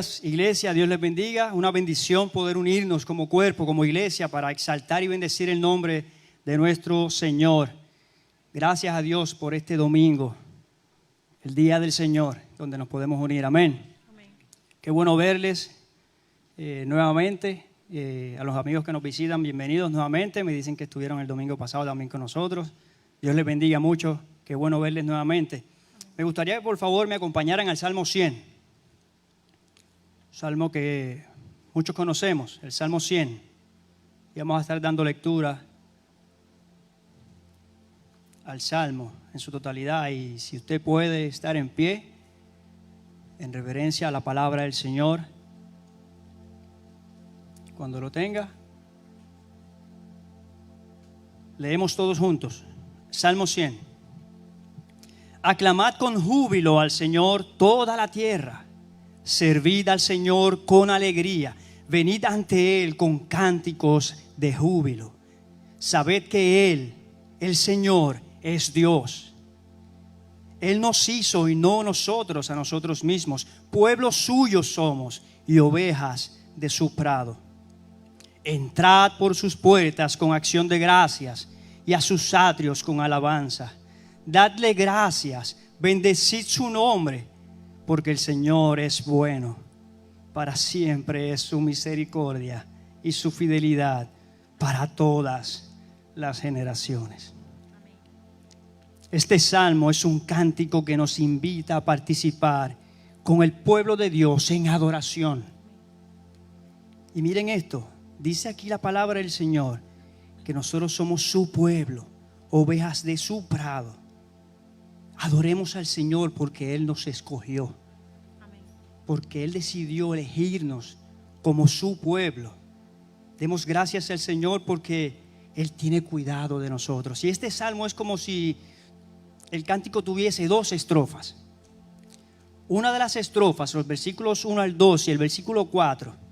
días, iglesia, Dios les bendiga. Una bendición poder unirnos como cuerpo, como iglesia, para exaltar y bendecir el nombre de nuestro Señor. Gracias a Dios por este domingo, el día del Señor, donde nos podemos unir. Amén. Amén. Qué bueno verles nuevamente. A los amigos que nos visitan, bienvenidos nuevamente. Me dicen que estuvieron el domingo pasado también con nosotros. Dios les bendiga mucho. Qué bueno verles nuevamente. Me gustaría que por favor me acompañaran al Salmo 100. Salmo que muchos conocemos, el Salmo 100. Y vamos a estar dando lectura al Salmo en su totalidad. Y si usted puede estar en pie, en reverencia a la palabra del Señor, cuando lo tenga, leemos todos juntos. Salmo 100. Aclamad con júbilo al Señor toda la tierra. Servid al Señor con alegría. Venid ante Él con cánticos de júbilo. Sabed que Él, el Señor, es Dios. Él nos hizo y no nosotros a nosotros mismos. Pueblo suyo somos y ovejas de su prado. Entrad por sus puertas con acción de gracias y a sus atrios con alabanza. Dadle gracias, bendecid su nombre, porque el Señor es bueno. Para siempre es su misericordia y su fidelidad para todas las generaciones. Este salmo es un cántico que nos invita a participar con el pueblo de Dios en adoración. Y miren esto. Dice aquí la palabra del Señor que nosotros somos su pueblo, ovejas de su prado. Adoremos al Señor porque Él nos escogió. Amén. Porque Él decidió elegirnos como su pueblo. Demos gracias al Señor porque Él tiene cuidado de nosotros. Y este salmo es como si el cántico tuviese dos estrofas. Una de las estrofas, los versículos 1 al 2 y el versículo 4,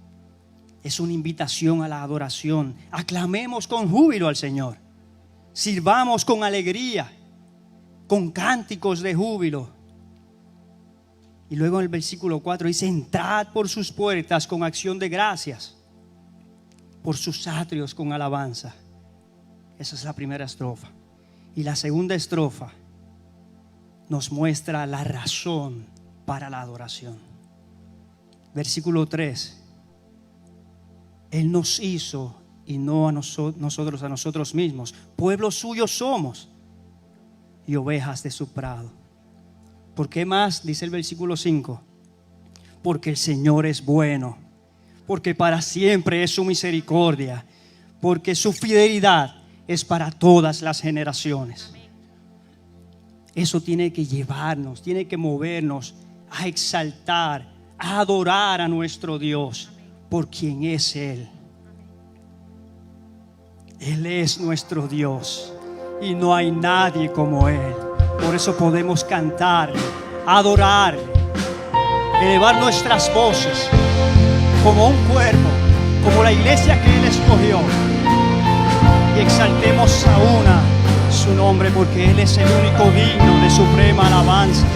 es una invitación a la adoración. Aclamemos con júbilo al Señor. Sirvamos con alegría, con cánticos de júbilo. Y luego en el versículo 4 dice: entrad por sus puertas con acción de gracias, por sus atrios con alabanza. Esa es la primera estrofa. Y la segunda estrofa nos muestra la razón para la adoración. Versículo 3. Él nos hizo y no a nosotros a nosotros mismos. Pueblo suyo somos y ovejas de su prado. ¿Por qué más? Dice el versículo 5. Porque el Señor es bueno, porque para siempre es su misericordia, porque su fidelidad es para todas las generaciones. Eso tiene que llevarnos, tiene que movernos a exaltar, a adorar a nuestro Dios por quien es Él. Él es nuestro Dios y no hay nadie como Él. Por eso podemos cantarle, adorarle, elevar nuestras voces como un cuerpo, como la iglesia que Él escogió, y exaltemos a una su nombre, porque Él es el único digno de suprema alabanza.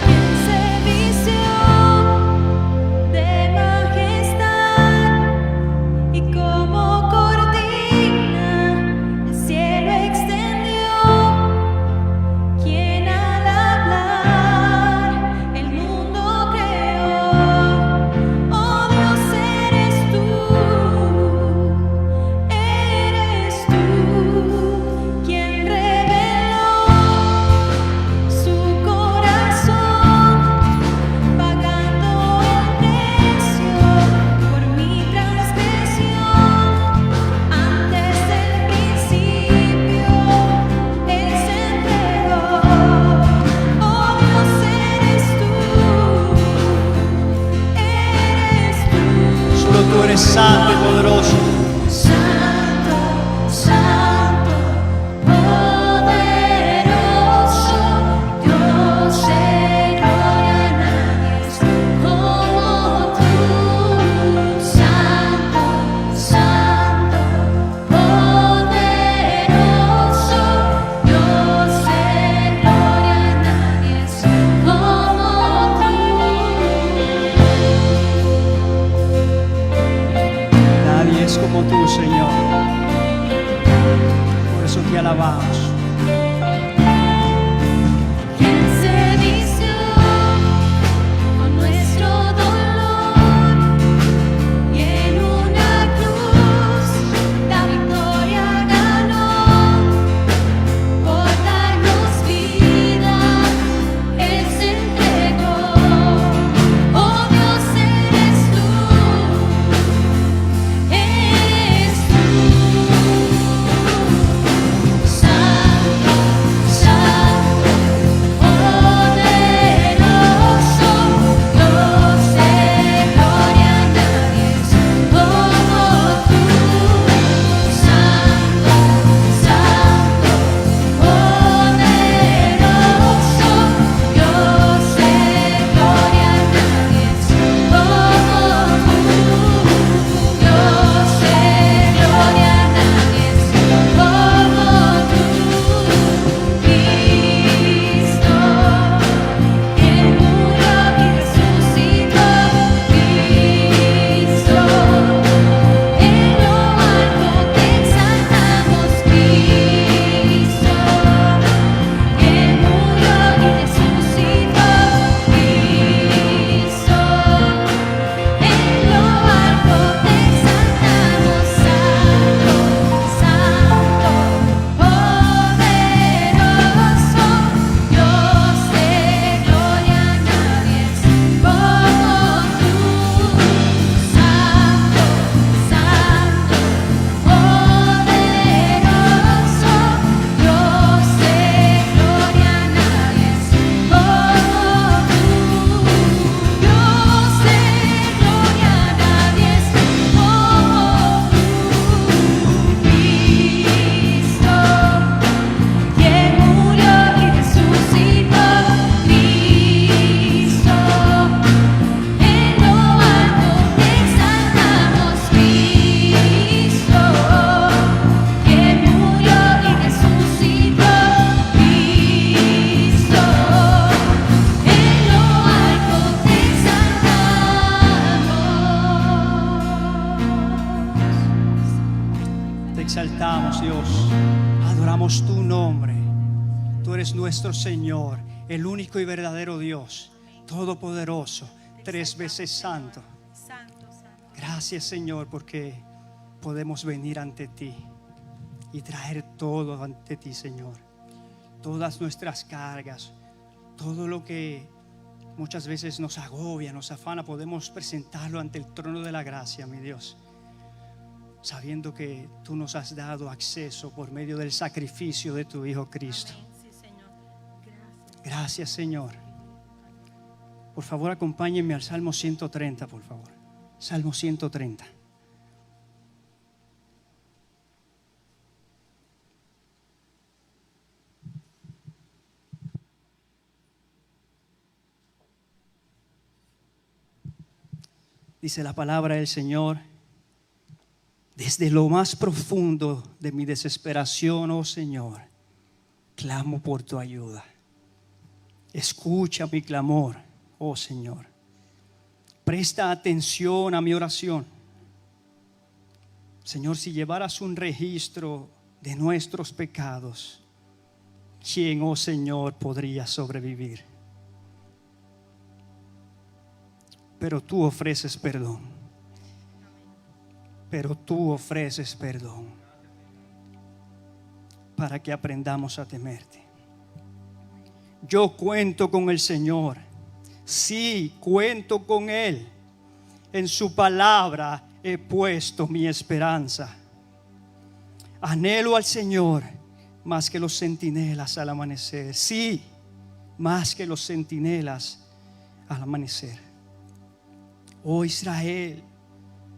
tú, Señor. Por eso te alabamos. Exaltamos, Dios, adoramos tu nombre. Tú eres nuestro Señor, el único y verdadero Dios, todopoderoso, 3 veces santo. Gracias, Señor, porque podemos venir ante ti y traer todo ante ti, Señor. Todas nuestras cargas, todo lo que muchas veces nos agobia, nos afana, podemos presentarlo ante el trono de la gracia, mi Dios, sabiendo que tú nos has dado acceso por medio del sacrificio de tu Hijo Cristo. Sí, Señor. Gracias, Señor. Por favor, acompáñenme al Salmo 130, por favor. Salmo 130. Dice la palabra del Señor: desde lo más profundo de mi desesperación, oh Señor, clamo por tu ayuda. Escucha mi clamor, oh Señor. Presta atención a mi oración. Señor, si llevaras un registro de nuestros pecados, ¿quién, oh Señor, podría sobrevivir? Pero tú ofreces perdón. Pero tú ofreces perdón para que aprendamos a temerte. Yo cuento con el Señor. Sí, cuento con Él. En su palabra he puesto mi esperanza. Anhelo al Señor más que los centinelas al amanecer. Sí, más que los centinelas al amanecer. Oh Israel,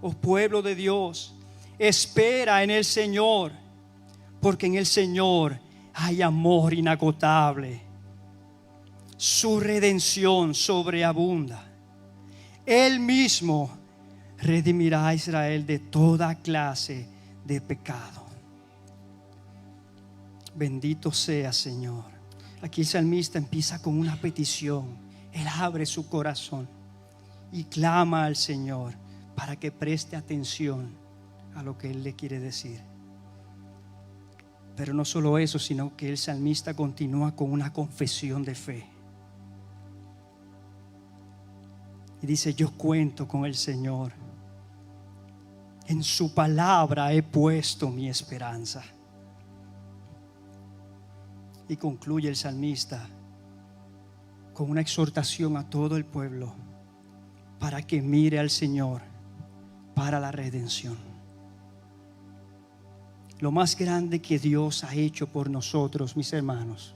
oh pueblo de Dios, espera en el Señor, porque en el Señor hay amor inagotable. Su redención sobreabunda. Él mismo redimirá a Israel de toda clase de pecado. Bendito sea, Señor. Aquí el salmista empieza con una petición. Él abre su corazón y clama al Señor para que preste atención a lo que Él le quiere decir. Pero no solo eso, sino que el salmista continúa con una confesión de fe. Y dice: yo cuento con el Señor. En su palabra he puesto mi esperanza. Y concluye el salmista con una exhortación a todo el pueblo para que mire al Señor para la redención. Lo más grande que Dios ha hecho por nosotros, mis hermanos,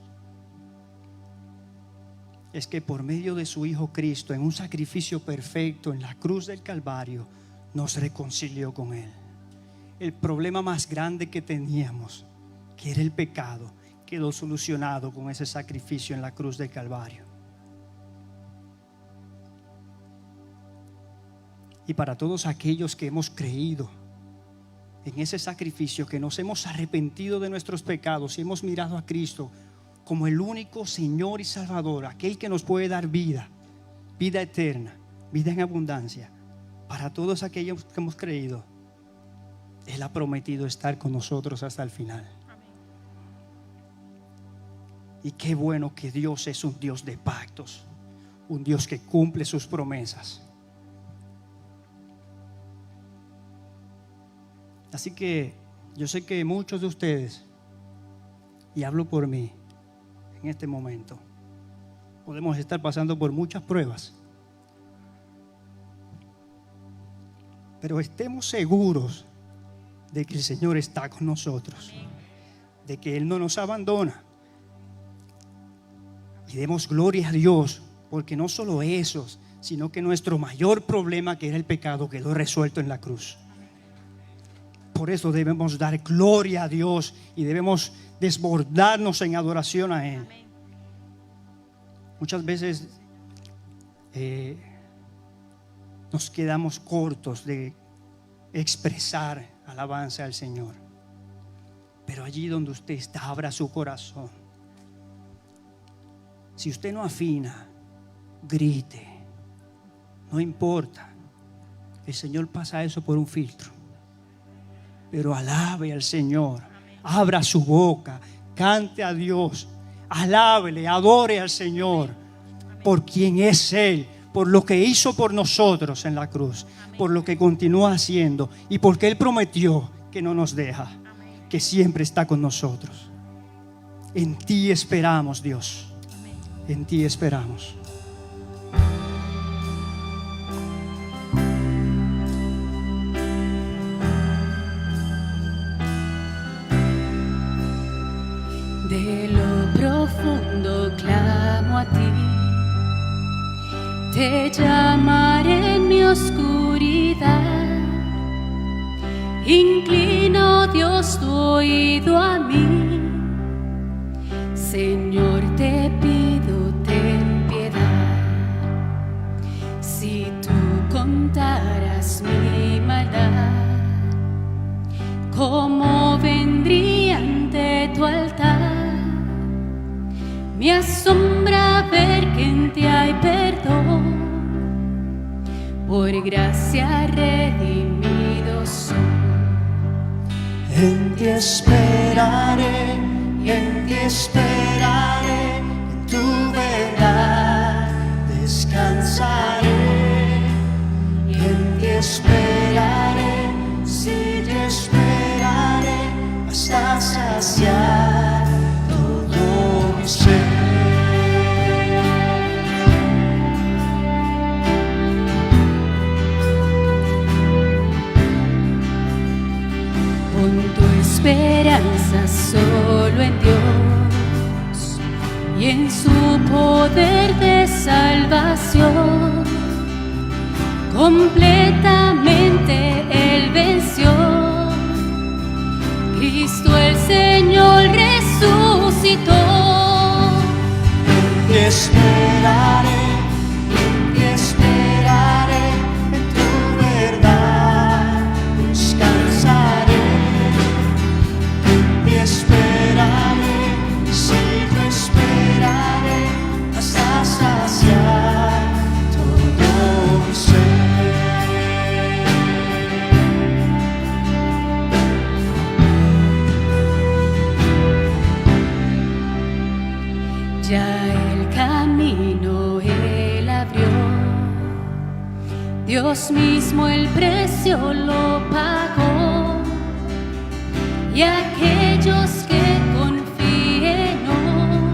es que por medio de su Hijo Cristo, en un sacrificio perfecto en la cruz del Calvario, nos reconcilió con Él. El problema más grande que teníamos, que era el pecado, quedó solucionado con ese sacrificio en la cruz del Calvario. Y para todos aquellos que hemos creído en ese sacrificio, que nos hemos arrepentido de nuestros pecados y hemos mirado a Cristo como el único Señor y Salvador, aquel que nos puede dar vida, vida eterna, vida en abundancia, para todos aquellos que hemos creído, Él ha prometido estar con nosotros hasta el final. Y qué bueno que Dios es un Dios de pactos, un Dios que cumple sus promesas. Así que yo sé que muchos de ustedes, y hablo por mí en este momento, podemos estar pasando por muchas pruebas, pero estemos seguros de que el Señor está con nosotros, de que Él no nos abandona. Y demos gloria a Dios, porque no solo eso, sino que nuestro mayor problema, que era el pecado, quedó resuelto en la cruz. Por eso debemos dar gloria a Dios y debemos desbordarnos en adoración a Él. Muchas veces nos quedamos cortos de expresar alabanza al Señor. Pero allí donde usted está, abra su corazón. Si usted no afina, grite. No importa. El Señor pasa eso por un filtro. Pero alabe al Señor. Abra su boca. Cante a Dios. Alábele, adore al Señor. Por quien es Él. Por lo que hizo por nosotros en la cruz. Por lo que continúa haciendo. Y porque Él prometió que no nos deja. Que siempre está con nosotros. En ti esperamos, Dios. En ti esperamos. De lo profundo clamo a ti, te llamaré en mi oscuridad. Inclino, Dios, tu oído a mí. Señor, te pido, ten piedad. Si tú contaras mi maldad, ¿cómo vendría ante tu altar? Me asombra ver que en ti hay perdón. Por gracia redimidos soy. En ti esperaré, en ti esperaré, en tu verdad descansaré. En ti esperaré, sí te esperaré, hasta saciar todo mi ser. Pon tu esperanza solo en Dios y en su poder de salvación. Completamente Él venció. Cristo el Señor resucitó. En ti esperaré, en ti esperaré, en tu verdad descansaré. En ti esperaré, sí te esperaré, hasta saciar todo mi ser. Ya el camino Él abrió, Dios mismo el precio lo pagó, y aquellos que confíen hoy,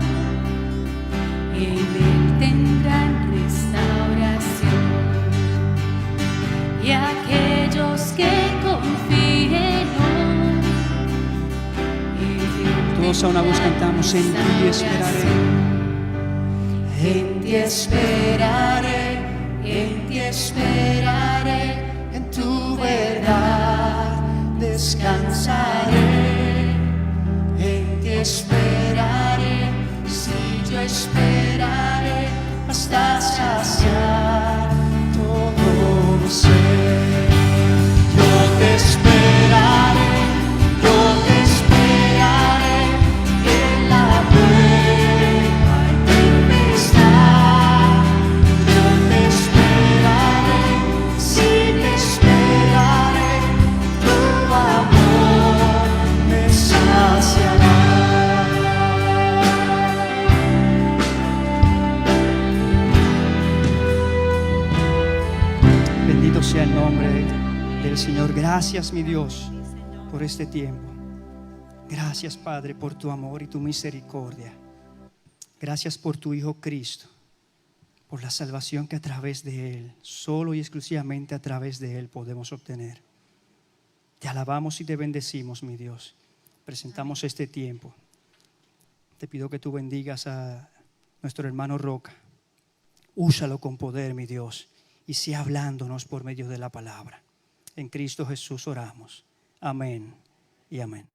en Él tendrán restauración. Y aquellos que confíen hoy, en Él Todos a una voz cantamos: en ti esperaré. En ti esperaré, en ti esperaré, en tu verdad descansaré. En ti esperaré, si yo esperaré, hasta saciar todo mi ser. Yo te esperaré, yo te esperaré en la prueba y tempestad. Yo te esperaré, sí te esperaré, tu amor me saciará. Bendito sea el nombre del Señor. Gracias, mi Dios, por este tiempo. Gracias, Padre, por tu amor y tu misericordia. Gracias por tu Hijo Cristo, por la salvación que a través de Él, solo y exclusivamente a través de Él, podemos obtener. Te alabamos y te bendecimos, mi Dios. Presentamos este tiempo. Te pido que tú bendigas a nuestro hermano Roca. Úsalo con poder, mi Dios, y sea hablándonos por medio de la palabra. En Cristo Jesús oramos. Amén y amén.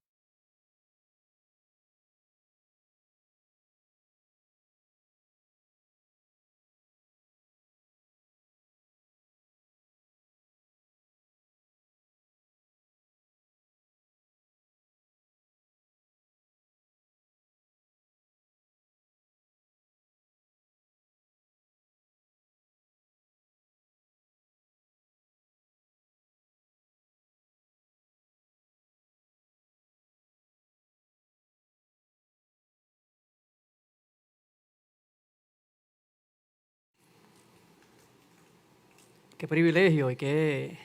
Qué privilegio y qué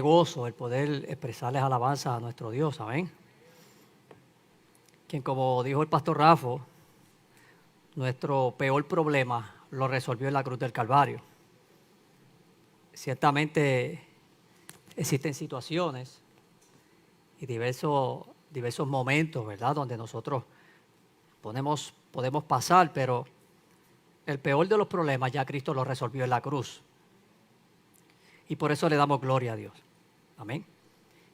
gozo el poder expresarles alabanza a nuestro Dios, amén. Quien, como dijo el pastor Rafa, nuestro peor problema lo resolvió en la cruz del Calvario. Ciertamente existen situaciones y diversos momentos, ¿verdad?, donde nosotros podemos pasar, pero el peor de los problemas ya Cristo lo resolvió en la cruz. Y por eso le damos gloria a Dios. Amén.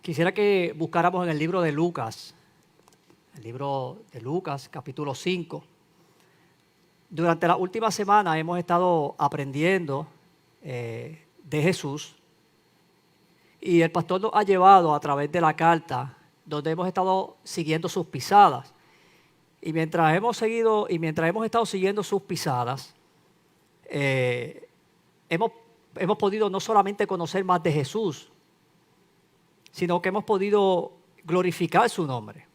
Quisiera que buscáramos en el libro de Lucas, capítulo 5. Durante la última semana hemos estado aprendiendo de Jesús, y el pastor nos ha llevado a través de la carta, donde hemos estado siguiendo sus pisadas. Y mientras hemos estado siguiendo sus pisadas, hemos podido no solamente conocer más de Jesús, sino que hemos podido glorificar su nombre.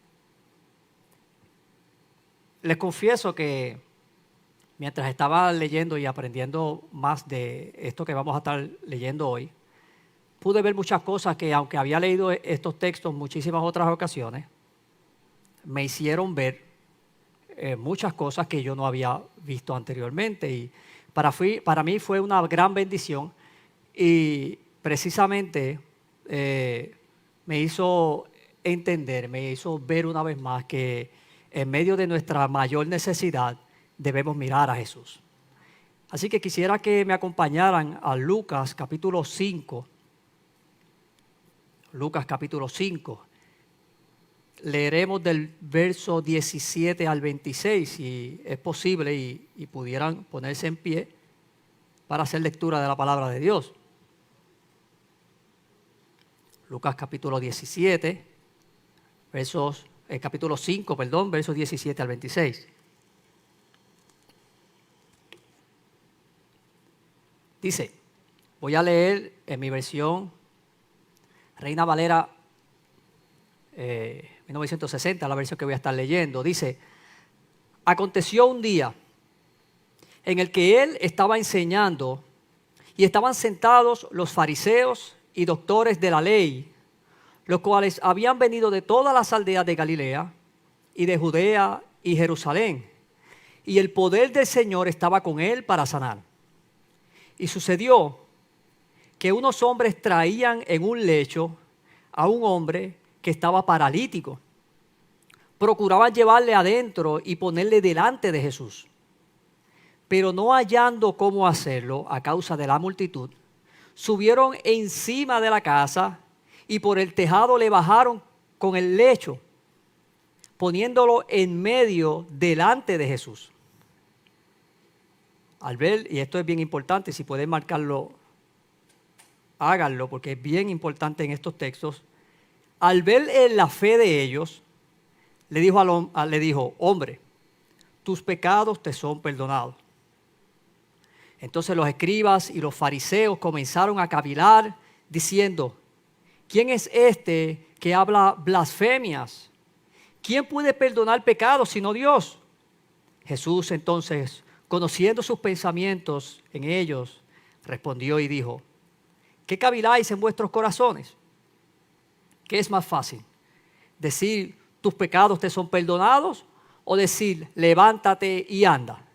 Les confieso que mientras estaba leyendo y aprendiendo más de esto que vamos a estar leyendo hoy, pude ver muchas cosas que, aunque había leído estos textos en muchísimas otras ocasiones, me hicieron ver muchas cosas que yo no había visto anteriormente, y para mí fue una gran bendición, y precisamente me hizo entender, me hizo ver una vez más que en medio de nuestra mayor necesidad debemos mirar a Jesús. Así que quisiera que me acompañaran a Lucas capítulo 5. Lucas capítulo 5. Leeremos del verso 17 al 26, si es posible, y pudieran ponerse en pie para hacer lectura de la palabra de Dios. Lucas capítulo 17, capítulo 5, versos 17 al 26. Dice, voy a leer en mi versión Reina Valera 1960, la versión que voy a estar leyendo. Dice, aconteció un día en el que él estaba enseñando y estaban sentados los fariseos y doctores de la ley, los cuales habían venido de todas las aldeas de Galilea y de Judea y Jerusalén. Y el poder del Señor estaba con él para sanar. Y sucedió que unos hombres traían en un lecho a un hombre que estaba paralítico. Procuraban llevarle adentro y ponerle delante de Jesús. Pero no hallando cómo hacerlo a causa de la multitud, subieron encima de la casa y por el tejado le bajaron con el lecho, poniéndolo en medio delante de Jesús. Al ver, y esto es bien importante, si pueden marcarlo, háganlo, porque es bien importante en estos textos. Al ver en la fe de ellos, le dijo, hombre, tus pecados te son perdonados. Entonces los escribas y los fariseos comenzaron a cavilar, diciendo, ¿quién es este que habla blasfemias? ¿Quién puede perdonar pecados sino Dios? Jesús entonces, conociendo sus pensamientos en ellos, respondió y dijo, ¿qué caviláis en vuestros corazones? ¿Qué es más fácil? ¿Decir, tus pecados te son perdonados? ¿O decir, levántate y anda?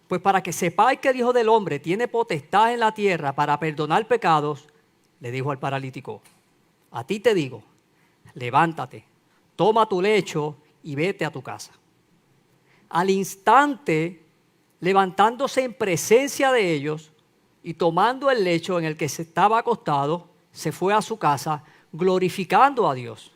Pues para que sepáis que el Hijo del Hombre tiene potestad en la tierra para perdonar pecados, le dijo al paralítico, a ti te digo, levántate, toma tu lecho y vete a tu casa. Al instante, levantándose en presencia de ellos y tomando el lecho en el que se estaba acostado, se fue a su casa glorificando a Dios.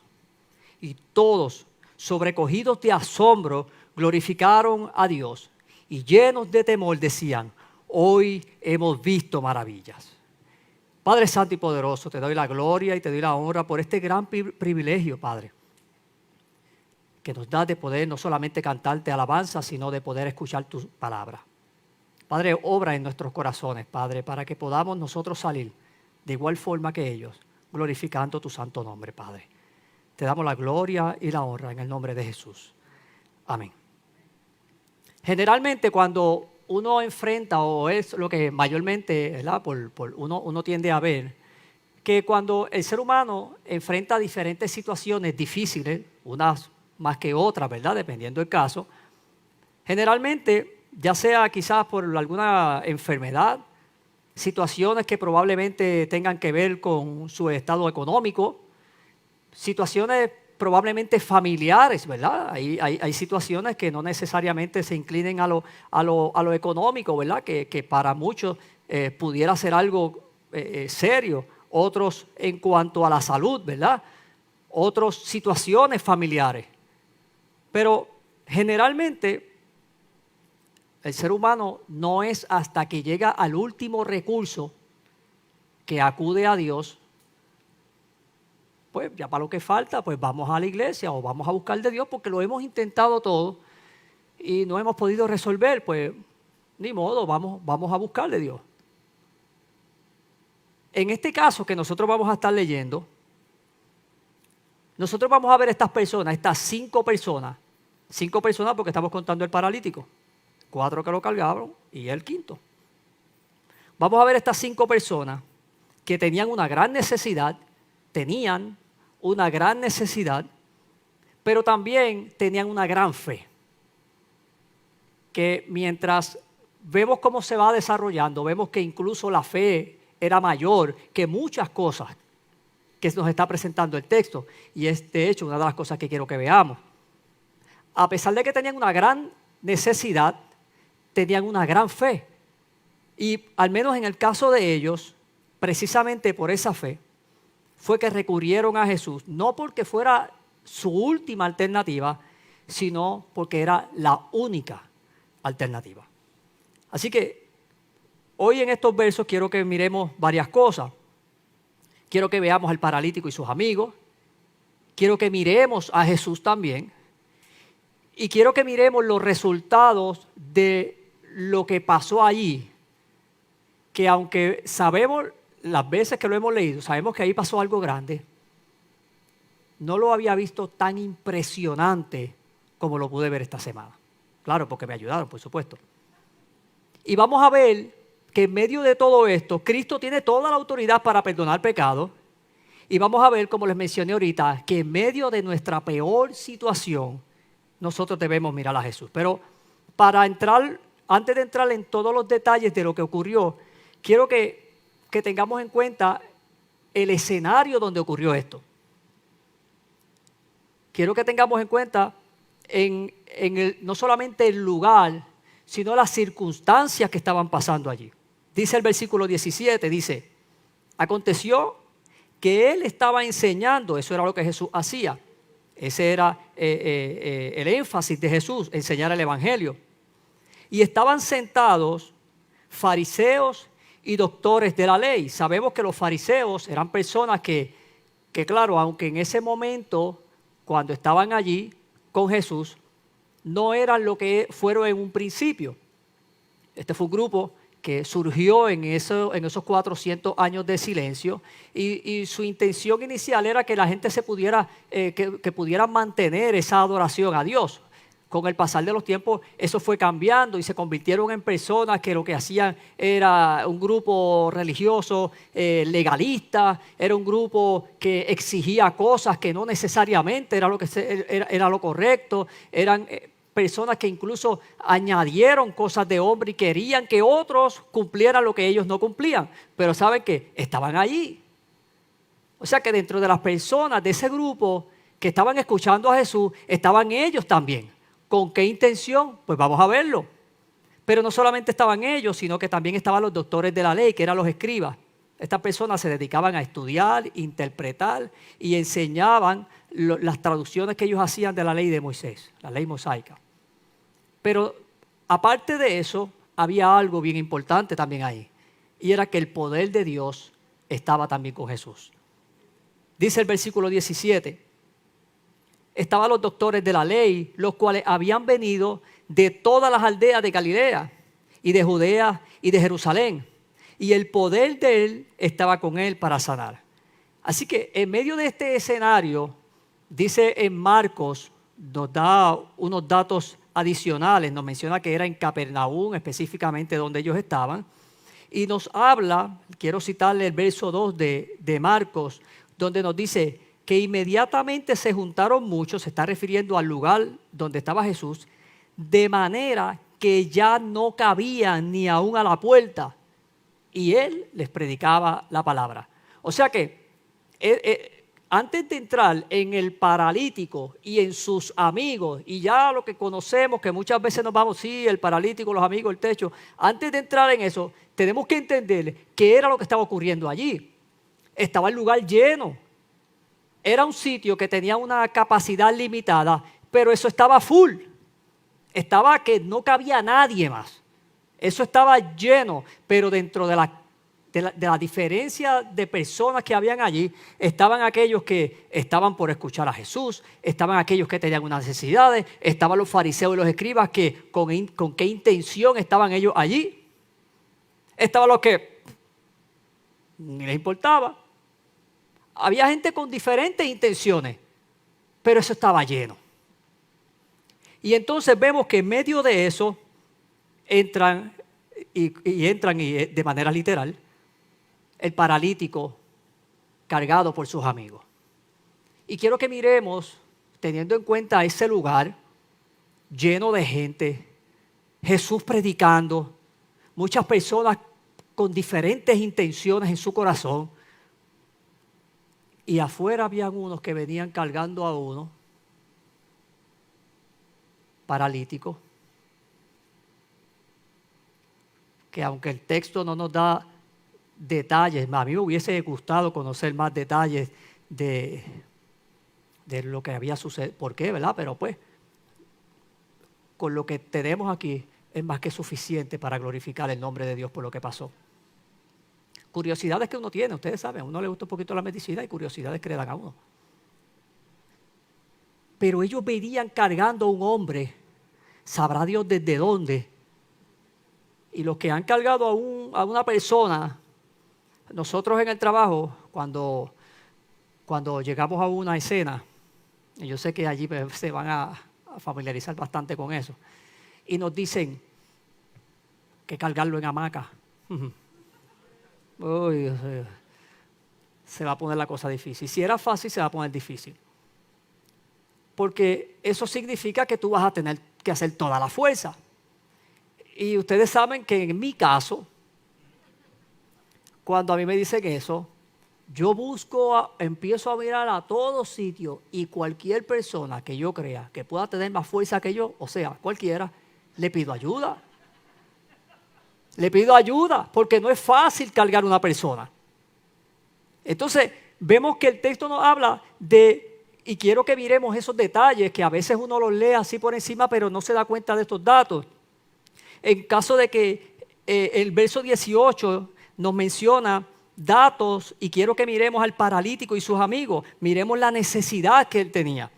Y todos, sobrecogidos de asombro, glorificaron a Dios y llenos de temor decían, hoy hemos visto maravillas. Padre Santo y Poderoso, te doy la gloria y te doy la honra por este gran privilegio, Padre, que nos da de poder no solamente cantarte alabanza, sino de poder escuchar tu palabra. Padre, obra en nuestros corazones, Padre, para que podamos nosotros salir de igual forma que ellos, glorificando tu santo nombre, Padre. Te damos la gloria y la honra en el nombre de Jesús. Amén. Generalmente cuando uno enfrenta, o es lo que mayormente, ¿verdad? Uno tiende a ver, que cuando el ser humano enfrenta diferentes situaciones difíciles, unas más que otras, ¿verdad? Dependiendo del caso, generalmente, ya sea quizás por alguna enfermedad, situaciones que probablemente tengan que ver con su estado económico, situaciones probablemente familiares, ¿verdad? Hay situaciones que no necesariamente se inclinen a lo económico, ¿verdad? Que para muchos pudiera ser algo serio, otros en cuanto a la salud, ¿verdad? Otras situaciones familiares. Pero generalmente el ser humano no es hasta que llega al último recurso que acude a Dios. Pues ya para lo que falta, pues vamos a la iglesia o vamos a buscar de Dios porque lo hemos intentado todo y no hemos podido resolver, pues ni modo, vamos a buscar de Dios. En este caso que nosotros vamos a estar leyendo, nosotros vamos a ver estas personas, estas 5 personas porque estamos contando el paralítico, 4 que lo cargaron y el quinto. Vamos a ver estas 5 personas que tenían una gran necesidad, pero también tenían una gran fe. Que mientras vemos cómo se va desarrollando, vemos que incluso la fe era mayor que muchas cosas que nos está presentando el texto. Y es de hecho una de las cosas que quiero que veamos. A pesar de que tenían una gran necesidad, tenían una gran fe. Y al menos en el caso de ellos, precisamente por esa fe, fue que recurrieron a Jesús, no porque fuera su última alternativa, sino porque era la única alternativa. Así que hoy en estos versos quiero que miremos varias cosas. Quiero que veamos al paralítico y sus amigos. Quiero que miremos a Jesús también. Y quiero que miremos los resultados de lo que pasó allí. Que aunque sabemos, las veces que lo hemos leído, sabemos que ahí pasó algo grande, no lo había visto tan impresionante como lo pude ver esta semana. Claro, porque me ayudaron, por supuesto. Y vamos a ver que en medio de todo esto, Cristo tiene toda la autoridad para perdonar pecados. Y vamos a ver, como les mencioné ahorita, que en medio de nuestra peor situación, nosotros debemos mirar a Jesús. Pero antes de entrar en todos los detalles de lo que ocurrió, quiero que tengamos en cuenta el escenario donde ocurrió esto. Quiero que tengamos en cuenta no solamente el lugar, sino las circunstancias que estaban pasando allí. Dice el versículo 17, dice, aconteció que él estaba enseñando, eso era lo que Jesús hacía. Ese era el énfasis de Jesús, enseñar el evangelio. Y estaban sentados fariseos y doctores de la ley. Sabemos que los fariseos eran personas que claro, aunque en ese momento, cuando estaban allí con Jesús, no eran lo que fueron en un principio. Este fue un grupo que surgió en esos 400 años de silencio y su intención inicial era que la gente se pudiera mantener esa adoración a Dios. Con el pasar de los tiempos eso fue cambiando y se convirtieron en personas que lo que hacían era un grupo religioso legalista, era un grupo que exigía cosas que no necesariamente era lo correcto, eran personas que incluso añadieron cosas de hombre y querían que otros cumplieran lo que ellos no cumplían. Pero ¿saben qué? Estaban allí. O sea que dentro de las personas de ese grupo que estaban escuchando a Jesús, estaban ellos también. ¿Con qué intención? Pues vamos a verlo. Pero no solamente estaban ellos, sino que también estaban los doctores de la ley, que eran los escribas. Estas personas se dedicaban a estudiar, interpretar y enseñaban las traducciones que ellos hacían de la ley de Moisés, la ley mosaica. Pero aparte de eso, había algo bien importante también ahí. Y era que el poder de Dios estaba también con Jesús. Dice el versículo 17, estaban los doctores de la ley, los cuales habían venido de todas las aldeas de Galilea y de Judea y de Jerusalén. Y el poder de él estaba con él para sanar. Así que en medio de este escenario, dice en Marcos, nos da unos datos adicionales, nos menciona que era en Capernaum, específicamente donde ellos estaban, y nos habla, quiero citarle el verso 2 de Marcos, donde nos dice que inmediatamente se juntaron muchos, se está refiriendo al lugar donde estaba Jesús, de manera que ya no cabían ni aún a la puerta, y él les predicaba la palabra. O sea que antes de entrar en el paralítico y en sus amigos, y ya lo que conocemos, que muchas veces nos vamos, sí, el paralítico, los amigos, el techo, antes de entrar en eso, tenemos que entender qué era lo que estaba ocurriendo allí. Estaba el lugar lleno. Era un sitio que tenía una capacidad limitada, pero eso estaba full. Estaba que no cabía nadie más. Eso estaba lleno, pero dentro de la diferencia de personas que habían allí, estaban aquellos que estaban por escuchar a Jesús, estaban aquellos que tenían unas necesidades, estaban los fariseos y los escribas que con qué intención estaban ellos allí. Estaban los que ni les importaba. Había gente con diferentes intenciones, pero eso estaba lleno. Y entonces vemos que en medio de eso entran de manera literal el paralítico cargado por sus amigos. Y quiero que miremos, teniendo en cuenta ese lugar lleno de gente, Jesús predicando, muchas personas con diferentes intenciones en su corazón, y afuera habían unos que venían cargando a uno paralítico, que aunque el texto no nos da detalles, a mí me hubiese gustado conocer más detalles de lo que había sucedido, ¿por qué, verdad? Pero pues, con lo que tenemos aquí es más que suficiente para glorificar el nombre de Dios por lo que pasó. Curiosidades que uno tiene, ustedes saben, a uno le gusta un poquito la medicina y curiosidades que le dan a uno. Pero ellos venían cargando a un hombre, sabrá Dios desde dónde. Y los que han cargado a una persona, nosotros en el trabajo, cuando llegamos a una escena, y yo sé que allí se van a familiarizar bastante con eso, y nos dicen que cargarlo en hamaca. Uy, Dios mío. Se va a poner la cosa difícil. Si era fácil, se va a poner difícil. Porque eso significa que tú vas a tener que hacer toda la fuerza. Y ustedes saben que en mi caso, cuando a mí me dicen eso, yo empiezo a mirar a todos sitios y cualquier persona que yo crea que pueda tener más fuerza que yo, o sea, cualquiera, le pido ayuda. Le pido ayuda porque no es fácil cargar una persona. Entonces, vemos que el texto nos habla y quiero que miremos esos detalles que a veces uno los lee así por encima, pero no se da cuenta de estos datos. En caso de que el verso 18 nos menciona datos y quiero que miremos al paralítico y sus amigos, miremos la necesidad que él tenía.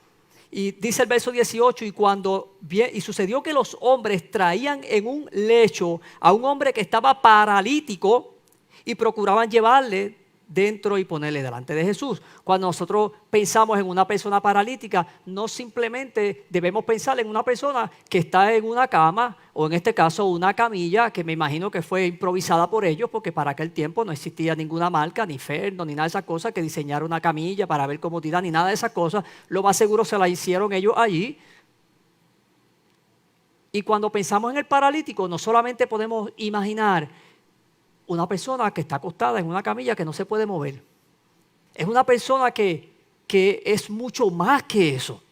Y dice el verso 18, y sucedió que los hombres traían en un lecho a un hombre que estaba paralítico y procuraban llevarle dentro y ponerle delante de Jesús. Cuando nosotros pensamos en una persona paralítica, no simplemente debemos pensar en una persona que está en una cama o en este caso una camilla que me imagino que fue improvisada por ellos porque para aquel tiempo no existía ninguna marca, ni Ferno, ni nada de esas cosas que diseñar una camilla para ver comodidad, ni nada de esas cosas. Lo más seguro se la hicieron ellos allí. Y cuando pensamos en el paralítico, no solamente podemos imaginar una persona que está acostada en una camilla que no se puede mover. Es una persona que es mucho más que eso.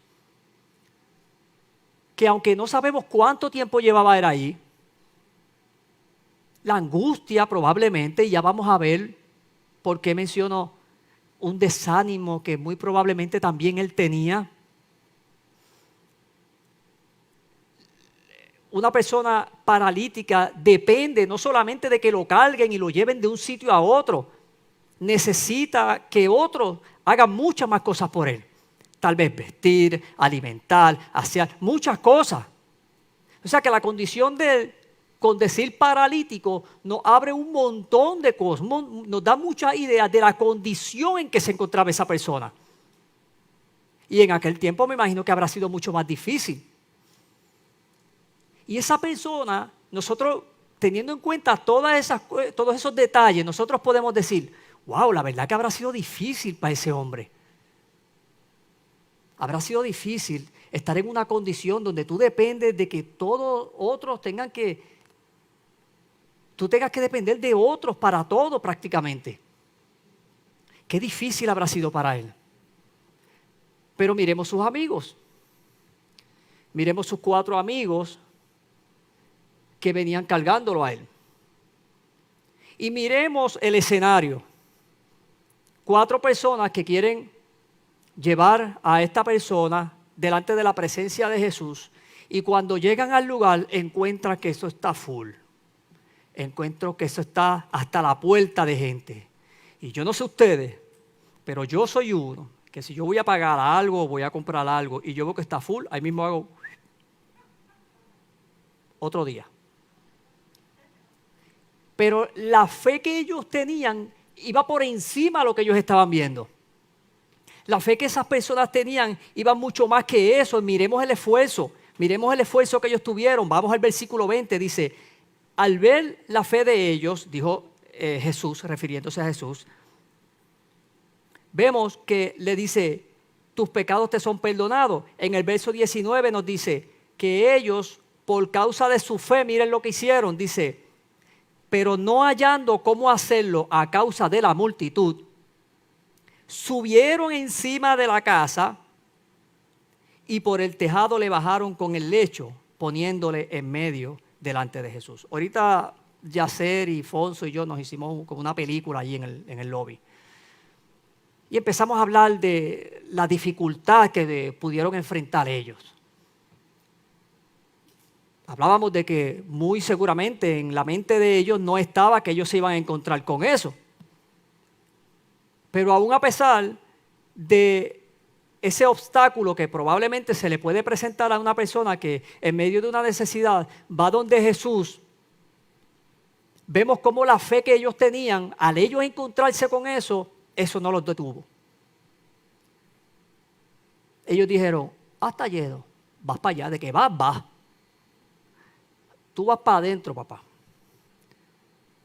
Que aunque no sabemos cuánto tiempo llevaba él ahí, la angustia probablemente, y ya vamos a ver por qué menciono un desánimo que muy probablemente también él tenía. Una persona paralítica depende no solamente de que lo carguen y lo lleven de un sitio a otro, necesita que otros hagan muchas más cosas por él. Tal vez vestir, alimentar, hacer muchas cosas. O sea que la condición con decir paralítico nos abre un montón de cosas, nos da muchas ideas de la condición en que se encontraba esa persona. Y en aquel tiempo me imagino que habrá sido mucho más difícil. Y esa persona, nosotros teniendo en cuenta todos esos detalles, nosotros podemos decir, wow, la verdad que habrá sido difícil para ese hombre. Habrá sido difícil estar en una condición donde tú dependes de que todos otros tú tengas que depender de otros para todo prácticamente. Qué difícil habrá sido para él. Pero miremos sus amigos. Miremos sus 4 amigos que venían cargándolo a él. Y miremos el escenario. 4 personas que quieren llevar a esta persona delante de la presencia de Jesús y cuando llegan al lugar encuentran que eso está full. Encuentro que eso está hasta la puerta de gente. Y yo no sé ustedes, pero yo soy uno que si yo voy a pagar algo o voy a comprar algo y yo veo que está full, ahí mismo hago otro día. Pero la fe que ellos tenían iba por encima de lo que ellos estaban viendo. La fe que esas personas tenían iba mucho más que eso. Miremos el esfuerzo que ellos tuvieron. Vamos al versículo 20, dice, al ver la fe de ellos, dijo Jesús, refiriéndose a Jesús, vemos que le dice, tus pecados te son perdonados. En el verso 19 nos dice que ellos, por causa de su fe, miren lo que hicieron, dice, pero no hallando cómo hacerlo a causa de la multitud, subieron encima de la casa y por el tejado le bajaron con el lecho, poniéndole en medio delante de Jesús. Ahorita Yacer y Fonso y yo nos hicimos como una película allí en el lobby. Y empezamos a hablar de la dificultad que pudieron enfrentar ellos. Hablábamos de que muy seguramente en la mente de ellos no estaba que ellos se iban a encontrar con eso. Pero aún a pesar de ese obstáculo que probablemente se le puede presentar a una persona que en medio de una necesidad va donde Jesús, vemos cómo la fe que ellos tenían, al ellos encontrarse con eso no los detuvo. Ellos dijeron, hasta lleno, vas para allá, de que vas. tú vas para adentro, papá.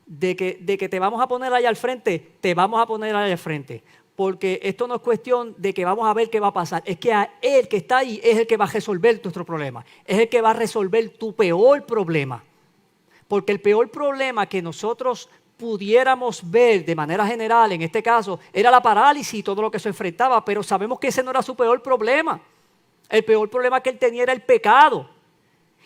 De que te vamos a poner allá al frente, te vamos a poner allá al frente. Porque esto no es cuestión de que vamos a ver qué va a pasar. Es que él que está ahí es el que va a resolver nuestro problema. Es el que va a resolver tu peor problema. Porque el peor problema que nosotros pudiéramos ver de manera general, en este caso, era la parálisis y todo lo que se enfrentaba. Pero sabemos que ese no era su peor problema. El peor problema que él tenía era el pecado.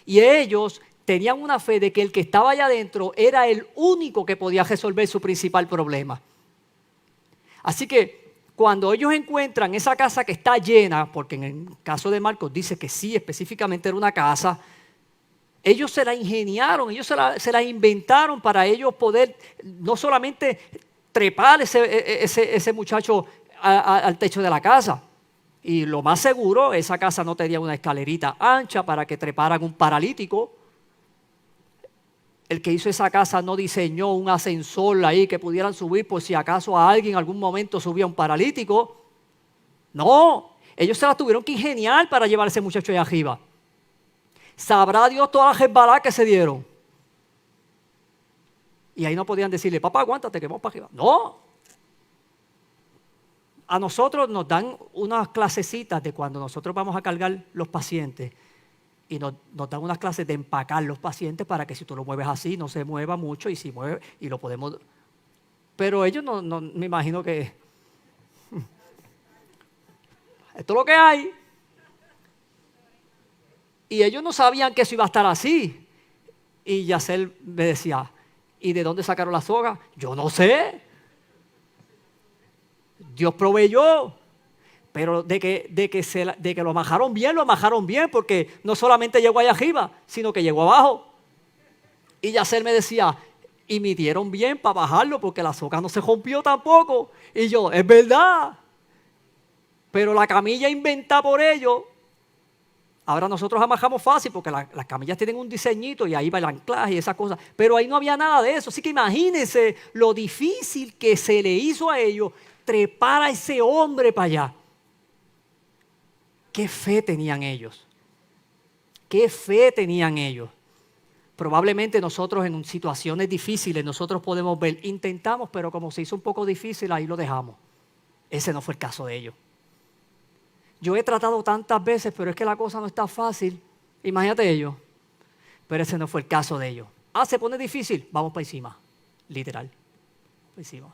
Y ellos tenían una fe de que el que estaba allá adentro era el único que podía resolver su principal problema. Así que cuando ellos encuentran esa casa que está llena, porque en el caso de Marcos dice que sí, específicamente era una casa, ellos se la ingeniaron, ellos se la inventaron para ellos poder no solamente trepar ese muchacho al techo de la casa. Y lo más seguro, esa casa no tenía una escalerita ancha para que treparan un paralítico. El que hizo esa casa no diseñó un ascensor ahí que pudieran subir por si acaso a alguien en algún momento subía un paralítico. No, ellos se la tuvieron que ingeniar para llevar a ese muchacho allá arriba. Sabrá Dios todas las resbaladas que se dieron. Y ahí no podían decirle, papá, aguántate que vamos para arriba. No. A nosotros nos dan unas clasecitas de cuando nosotros vamos a cargar los pacientes. Y nos dan unas clases de empacar los pacientes para que si tú lo mueves así, no se mueva mucho y si mueve, y lo podemos... Pero ellos no me imagino que... Esto es lo que hay. Y ellos no sabían que eso iba a estar así. Y Yacel me decía, ¿y de dónde sacaron la soga? Yo no sé. Dios proveyó. Pero de que lo amajaron bien, porque no solamente llegó allá arriba, sino que llegó abajo. Y Yacel me decía, y midieron bien para bajarlo, porque la soga no se rompió tampoco. Y yo, es verdad. Pero la camilla inventada por ellos, ahora nosotros amajamos fácil, porque las camillas tienen un diseñito y ahí va el anclaje y esas cosas. Pero ahí no había nada de eso. Así que imagínense lo difícil que se le hizo a ellos trepar a ese hombre para allá. ¿Qué fe tenían ellos? ¿Qué fe tenían ellos? Probablemente nosotros en situaciones difíciles, nosotros podemos ver, intentamos, pero como se hizo un poco difícil, ahí lo dejamos. Ese no fue el caso de ellos. Yo he tratado tantas veces, pero es que la cosa no está fácil. Imagínate ellos. Pero ese no fue el caso de ellos. Se pone difícil, vamos para encima. Literal. Para encima.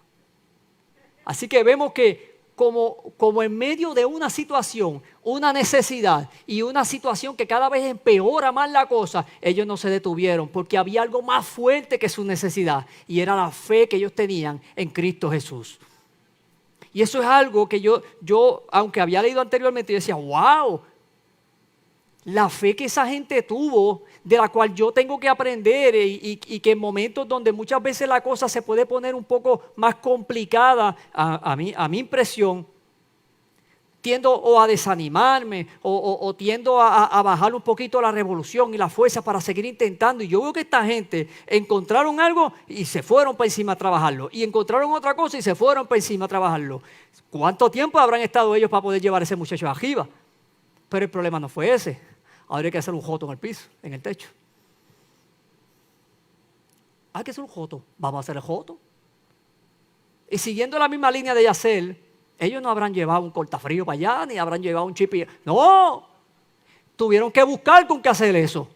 Así que vemos que como en medio de una situación, una necesidad y una situación que cada vez empeora más la cosa, ellos no se detuvieron porque había algo más fuerte que su necesidad y era la fe que ellos tenían en Cristo Jesús. Y eso es algo que yo aunque había leído anteriormente, yo decía, wow, la fe que esa gente tuvo, de la cual yo tengo que aprender y que en momentos donde muchas veces la cosa se puede poner un poco más complicada, a mi impresión, tiendo o a desanimarme o tiendo a bajar un poquito la revolución y la fuerza para seguir intentando. Y yo veo que esta gente encontraron algo y se fueron para encima a trabajarlo. Y encontraron otra cosa y se fueron para encima a trabajarlo. ¿Cuánto tiempo habrán estado ellos para poder llevar a ese muchacho arriba? Pero el problema no fue ese. Ahora hay que hacer un joto en el piso, en el techo. Hay que hacer un joto. Vamos a hacer el joto. Y siguiendo la misma línea de Yacel, ellos no habrán llevado un cortafrío para allá, ni habrán llevado un chip. No, tuvieron que buscar con qué hacer eso.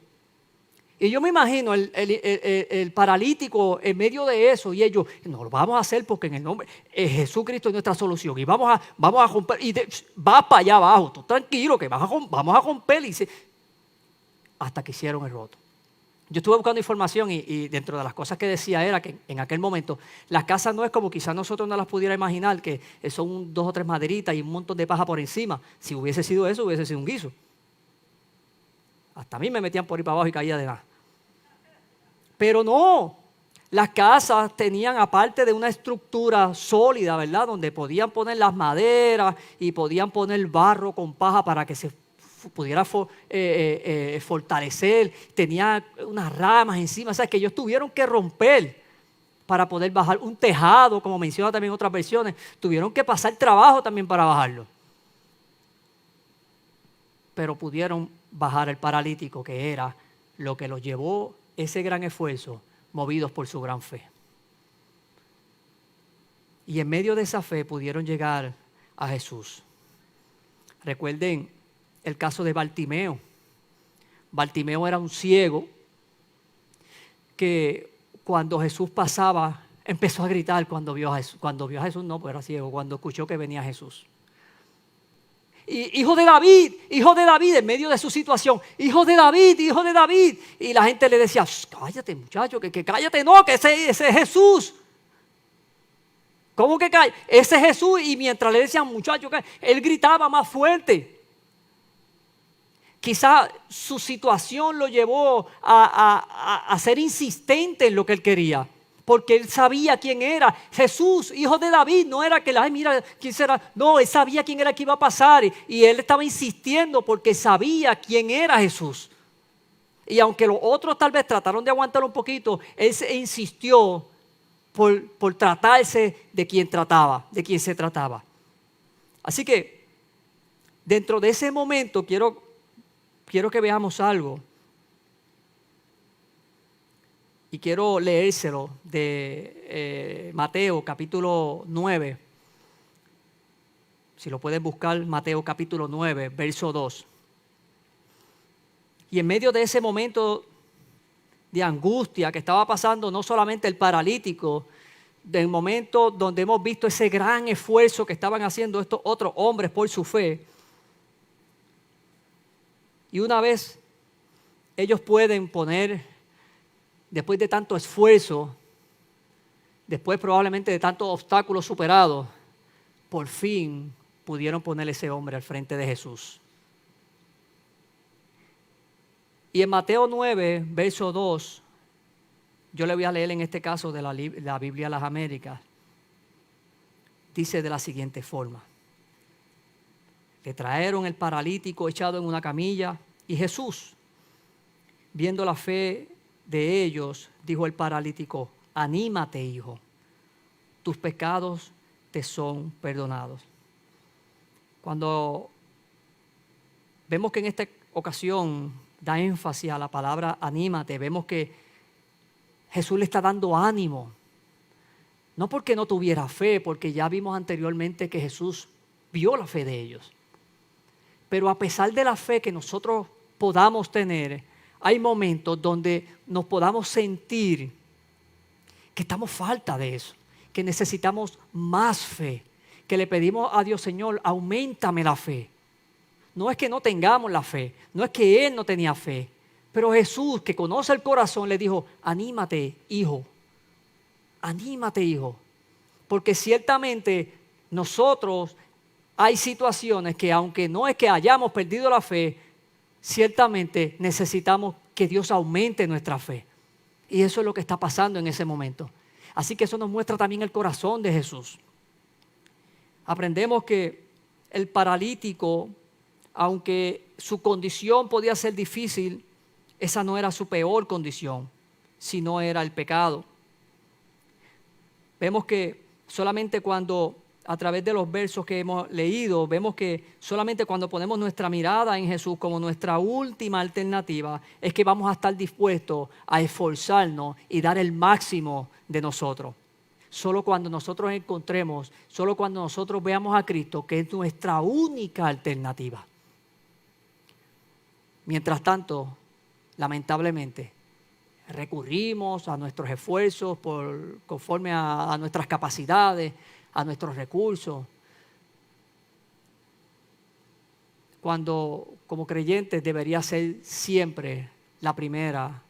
Y yo me imagino el paralítico en medio de eso y ellos, no lo vamos a hacer porque en el nombre de Jesucristo es nuestra solución y vamos a romper, y vas para allá abajo, tú tranquilo que vamos a romper hasta que hicieron el roto. Yo estuve buscando información y dentro de las cosas que decía era que en aquel momento las casas no es como quizás nosotros no las pudiera imaginar, que son 2 o 3 maderitas y un montón de paja por encima. Si hubiese sido eso, hubiese sido un guiso. Hasta a mí me metían por ahí para abajo y caía de nada. Pero no, las casas tenían, aparte de una estructura sólida, ¿verdad? Donde podían poner las maderas y podían poner barro con paja para que se pudiera fortalecer. Tenía unas ramas encima, o sea, que ellos tuvieron que romper para poder bajar un tejado, como menciona también otras versiones. Tuvieron que pasar trabajo también para bajarlo. Pero pudieron bajar el paralítico, que era lo que los llevó ese gran esfuerzo movidos por su gran fe. Y en medio de esa fe pudieron llegar a Jesús. Recuerden el caso de Bartimeo. Bartimeo era un ciego que cuando Jesús pasaba empezó a gritar cuando vio a Jesús. Cuando vio a Jesús no, pues era ciego, cuando escuchó que venía Jesús. Hijo de David, en medio de su situación, hijo de David. Y la gente le decía, cállate muchacho, que cállate, no, que ese es Jesús. ¿Cómo que cállate? Ese es Jesús. Y mientras le decían, muchacho, él gritaba más fuerte. Quizá su situación lo llevó a ser insistente en lo que él quería. Porque él sabía quién era. Jesús, hijo de David, no era que, ay, mira, ¿quién será? No, él sabía quién era que iba a pasar. Y él estaba insistiendo porque sabía quién era Jesús. Y aunque los otros tal vez trataron de aguantar un poquito, él insistió por tratarse de quien se trataba. Así que, dentro de ese momento, quiero que veamos algo. Y quiero leérselo de Mateo capítulo 9. Si lo pueden buscar, Mateo capítulo 9, verso 2. Y en medio de ese momento de angustia que estaba pasando no solamente el paralítico, del momento donde hemos visto ese gran esfuerzo que estaban haciendo estos otros hombres por su fe. Y una vez ellos pueden poner, después de tanto esfuerzo, después probablemente de tantos obstáculos superados, por fin pudieron poner ese hombre al frente de Jesús. Y en Mateo 9, verso 2, yo le voy a leer en este caso de la Biblia de las Américas, dice de la siguiente forma. Le trajeron el paralítico echado en una camilla y Jesús, viendo la fe de ellos, dijo el paralítico, anímate, hijo, tus pecados te son perdonados. Cuando vemos que en esta ocasión da énfasis a la palabra anímate, vemos que Jesús le está dando ánimo. No porque no tuviera fe, porque ya vimos anteriormente que Jesús vio la fe de ellos. Pero a pesar de la fe que nosotros podamos tener, hay momentos donde nos podamos sentir que estamos falta de eso, que necesitamos más fe, que le pedimos a Dios, Señor, auméntame la fe. No es que no tengamos la fe, no es que Él no tenía fe, pero Jesús, que conoce el corazón, le dijo, anímate, hijo, porque ciertamente nosotros hay situaciones que aunque no es que hayamos perdido la fe, ciertamente necesitamos que Dios aumente nuestra fe. Y eso es lo que está pasando en ese momento. Así que eso nos muestra también el corazón de Jesús. Aprendemos que el paralítico, aunque su condición podía ser difícil, esa no era su peor condición, sino era el pecado. Vemos que solamente cuando, a través de los versos que hemos leído, vemos que solamente cuando ponemos nuestra mirada en Jesús como nuestra última alternativa, es que vamos a estar dispuestos a esforzarnos y dar el máximo de nosotros. Solo cuando nosotros encontremos, solo cuando nosotros veamos a Cristo, que es nuestra única alternativa. Mientras tanto, lamentablemente, recurrimos a nuestros esfuerzos conforme a nuestras capacidades, a nuestros recursos. Cuando como creyentes debería ser siempre la primera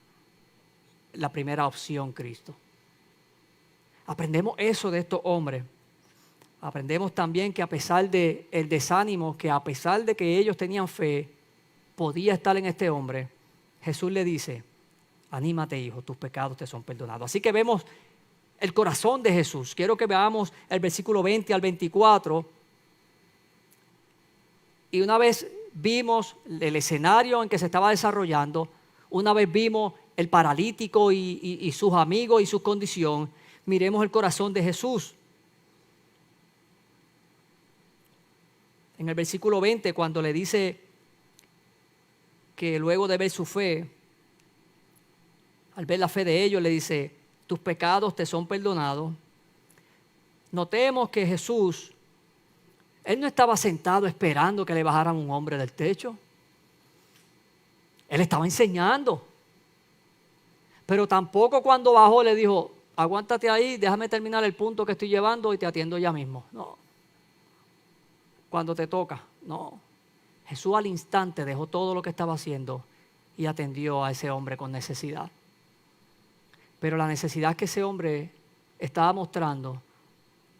opción Cristo. Aprendemos eso de estos hombres. Aprendemos también que a pesar del desánimo, que a pesar de que ellos tenían fe, podía estar en este hombre, Jesús le dice, anímate, hijo, tus pecados te son perdonados. Así que vemos el corazón de Jesús. Quiero que veamos el versículo 20 al 24. Y una vez vimos el escenario en que se estaba desarrollando, una vez vimos el paralítico y sus amigos y su condición, miremos el corazón de Jesús. En el versículo 20, cuando le dice que luego de ver su fe, al ver la fe de ellos, le dice, tus pecados te son perdonados. Notemos que Jesús, Él no estaba sentado esperando que le bajaran un hombre del techo. Él estaba enseñando. Pero tampoco cuando bajó le dijo, aguántate ahí, déjame terminar el punto que estoy llevando y te atiendo ya mismo. No. Cuando te toca, no. Jesús al instante dejó todo lo que estaba haciendo y atendió a ese hombre con necesidad. Pero la necesidad que ese hombre estaba mostrando,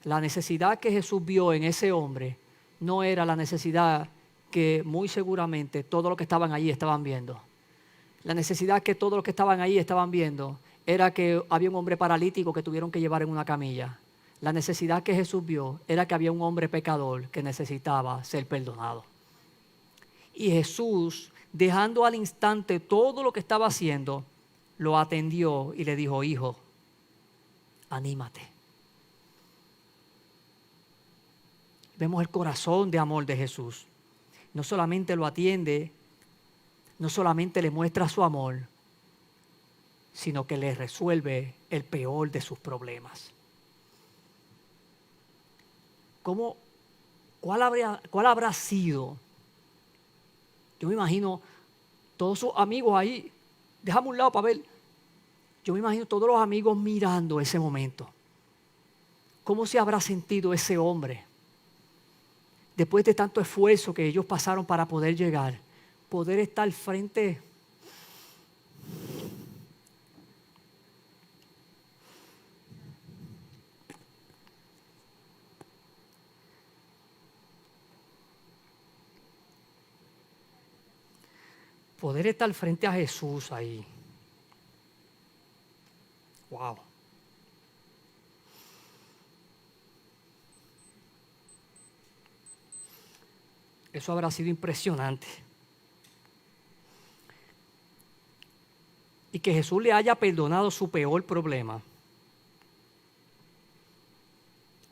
la necesidad que Jesús vio en ese hombre, no era la necesidad que muy seguramente todos los que estaban allí estaban viendo. La necesidad que todos los que estaban allí estaban viendo era que había un hombre paralítico que tuvieron que llevar en una camilla. La necesidad que Jesús vio era que había un hombre pecador que necesitaba ser perdonado. Y Jesús, dejando al instante todo lo que estaba haciendo, lo atendió y le dijo, hijo, anímate. Vemos el corazón de amor de Jesús. No solamente lo atiende, no solamente le muestra su amor, sino que le resuelve el peor de sus problemas. ¿Cuál habrá sido? Yo me imagino todos sus amigos ahí, déjame un lado para ver. Yo me imagino todos los amigos mirando ese momento. ¿Cómo se habrá sentido ese hombre? Después de tanto esfuerzo que ellos pasaron para poder llegar, poder estar frente. Poder estar frente a Jesús ahí. Wow. Eso habrá sido impresionante. Y que Jesús le haya perdonado su peor problema,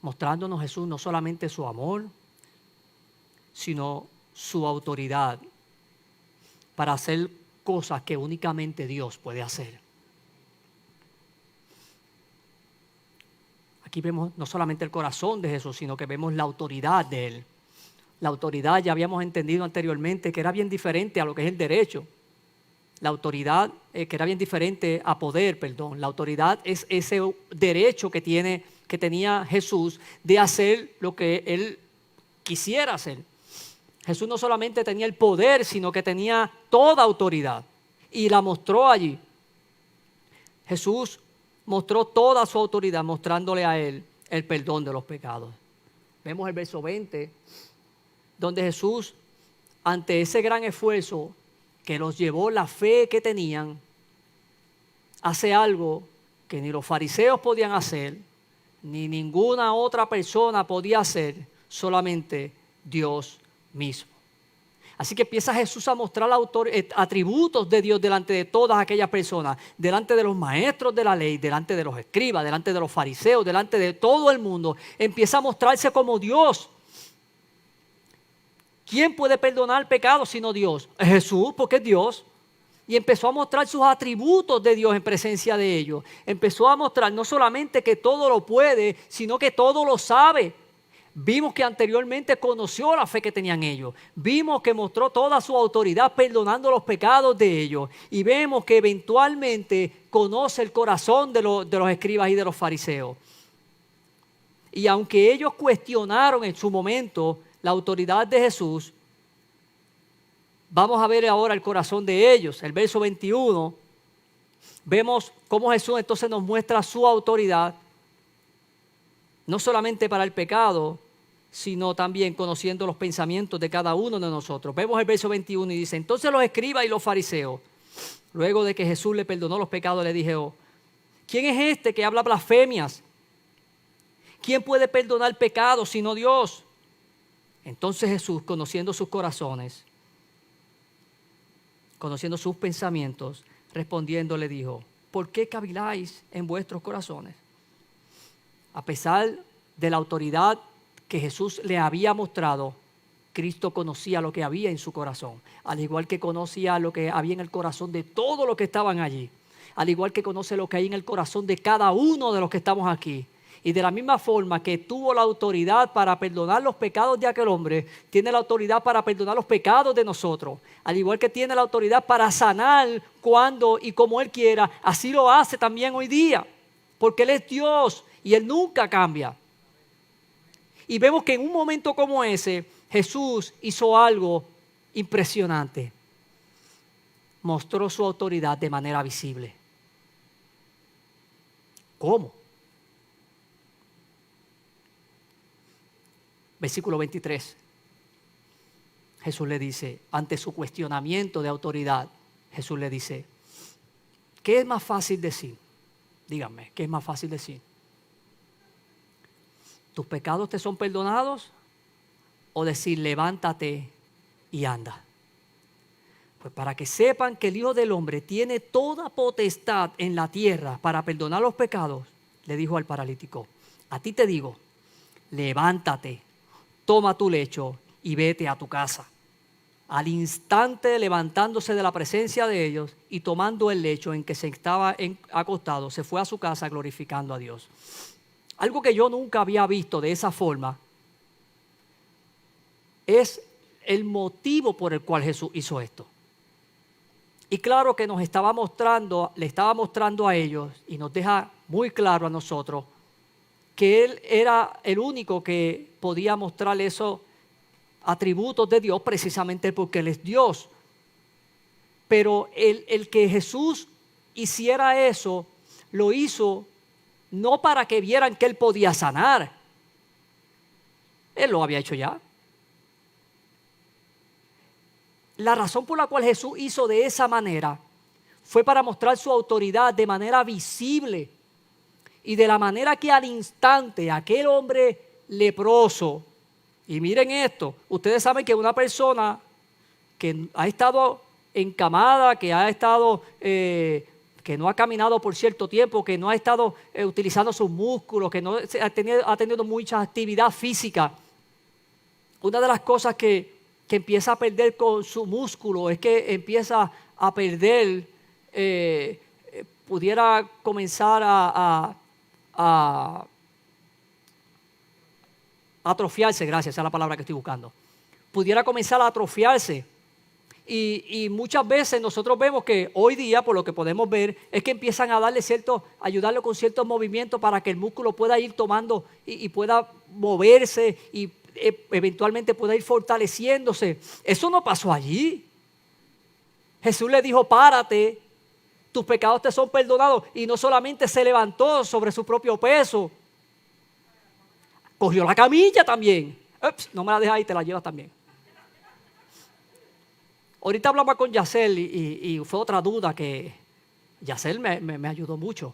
mostrándonos Jesús no solamente su amor, sino su autoridad para hacer cosas que únicamente Dios puede hacer. Aquí vemos no solamente el corazón de Jesús, sino que vemos la autoridad de Él. La autoridad ya habíamos entendido anteriormente que era bien diferente a lo que es el derecho. La autoridad que era bien diferente a poder, perdón. La autoridad es ese derecho que tenía Jesús de hacer lo que Él quisiera hacer. Jesús no solamente tenía el poder, sino que tenía toda autoridad y la mostró allí. Jesús mostró toda su autoridad mostrándole a Él el perdón de los pecados. Vemos el verso 20, donde Jesús, ante ese gran esfuerzo que los llevó la fe que tenían, hace algo que ni los fariseos podían hacer, ni ninguna otra persona podía hacer, solamente Dios mismo. Así que empieza Jesús a mostrar atributos de Dios delante de todas aquellas personas, delante de los maestros de la ley, delante de los escribas, delante de los fariseos, delante de todo el mundo. Empieza a mostrarse como Dios. ¿Quién puede perdonar pecados sino Dios? Jesús, porque es Dios. Y empezó a mostrar sus atributos de Dios en presencia de ellos. Empezó a mostrar no solamente que todo lo puede, sino que todo lo sabe. Vimos que anteriormente conoció la fe que tenían ellos. Vimos que mostró toda su autoridad perdonando los pecados de ellos. Y vemos que eventualmente conoce el corazón de los escribas y de los fariseos. Y aunque ellos cuestionaron en su momento la autoridad de Jesús, vamos a ver ahora el corazón de ellos. El verso 21, vemos cómo Jesús entonces nos muestra su autoridad, no solamente para el pecado, sino también conociendo los pensamientos de cada uno de nosotros. Vemos el verso 21 y dice, entonces los escribas y los fariseos, luego de que Jesús le perdonó los pecados, le dijeron, ¿quién es este que habla blasfemias? ¿Quién puede perdonar pecados sino Dios? Entonces Jesús, conociendo sus corazones, conociendo sus pensamientos, respondiendo le dijo, ¿por qué caviláis en vuestros corazones? A pesar de la autoridad que Jesús le había mostrado, Cristo conocía lo que había en su corazón, al igual que conocía lo que había en el corazón de todos los que estaban allí. al igual que conoce lo que hay en el corazón de cada uno de los que estamos aquí. Y de la misma forma que tuvo la autoridad para perdonar los pecados de aquel hombre, tiene la autoridad para perdonar los pecados de nosotros. Al igual que tiene la autoridad para sanar cuando y como Él quiera, así lo hace también hoy día. Porque Él es Dios y Él nunca cambia. Y vemos que en un momento como ese, Jesús hizo algo impresionante. Mostró su autoridad de manera visible. ¿Cómo? Versículo 23. Jesús le dice, ante su cuestionamiento de autoridad, Jesús le dice, ¿qué es más fácil decir? Díganme, ¿qué es más fácil decir? ¿Tus pecados te son perdonados? O decir, levántate y anda. Pues para que sepan que el Hijo del Hombre tiene toda potestad en la tierra para perdonar los pecados, le dijo al paralítico, a ti te digo, levántate, toma tu lecho y vete a tu casa. Al instante levantándose de la presencia de ellos y tomando el lecho en que se estaba acostado, se fue a su casa glorificando a Dios. Algo que yo nunca había visto de esa forma es el motivo por el cual Jesús hizo esto. Y claro que le estaba mostrando a ellos y nos deja muy claro a nosotros que Él era el único que podía mostrar esos atributos de Dios precisamente porque Él es Dios. Pero el que Jesús hiciera eso, lo hizo no para que vieran que Él podía sanar. Él lo había hecho ya. La razón por la cual Jesús hizo de esa manera fue para mostrar su autoridad de manera visible. Y de la manera que al instante aquel hombre leproso, y miren esto, ustedes saben que una persona que ha estado encamada, que ha estado, que no ha caminado por cierto tiempo, que no ha estado utilizando sus músculos, que no ha tenido mucha actividad física, una de las cosas que empieza a perder con su músculo es que empieza a perder, pudiera comenzar a atrofiarse, gracias, esa es la palabra que estoy buscando. Pudiera comenzar a atrofiarse. Y muchas veces nosotros vemos que hoy día, por lo que podemos ver, es que empiezan a ayudarle con ciertos movimientos para que el músculo pueda ir tomando y pueda moverse y eventualmente pueda ir fortaleciéndose. Eso no pasó allí. Jesús le dijo, párate, tus pecados te son perdonados. Y no solamente se levantó sobre su propio peso, cogió la camilla también. Ups, no me la dejas ahí, te la llevas también. Ahorita hablaba con Yacel y fue otra duda que Yacel me ayudó mucho.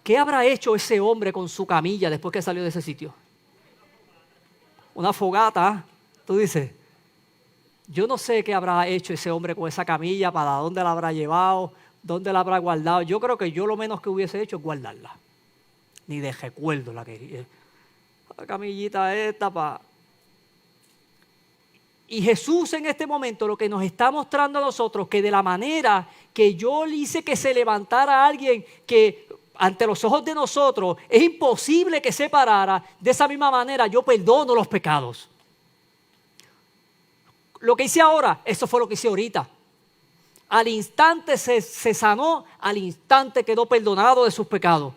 ¿Qué habrá hecho ese hombre con su camilla después que salió de ese sitio? Una fogata, tú dices. Yo no sé qué habrá hecho ese hombre con esa camilla, para dónde la habrá llevado, dónde la habrá guardado. Yo creo que yo lo menos que hubiese hecho es guardarla. Ni de recuerdo la quería. La camillita esta para... Y Jesús en este momento lo que nos está mostrando a nosotros, que de la manera que yo le hice que se levantara alguien que ante los ojos de nosotros es imposible que se parara, de esa misma manera yo perdono los pecados. Lo que hice ahora, eso fue lo que hice ahorita. Al instante se sanó, al instante quedó perdonado de sus pecados.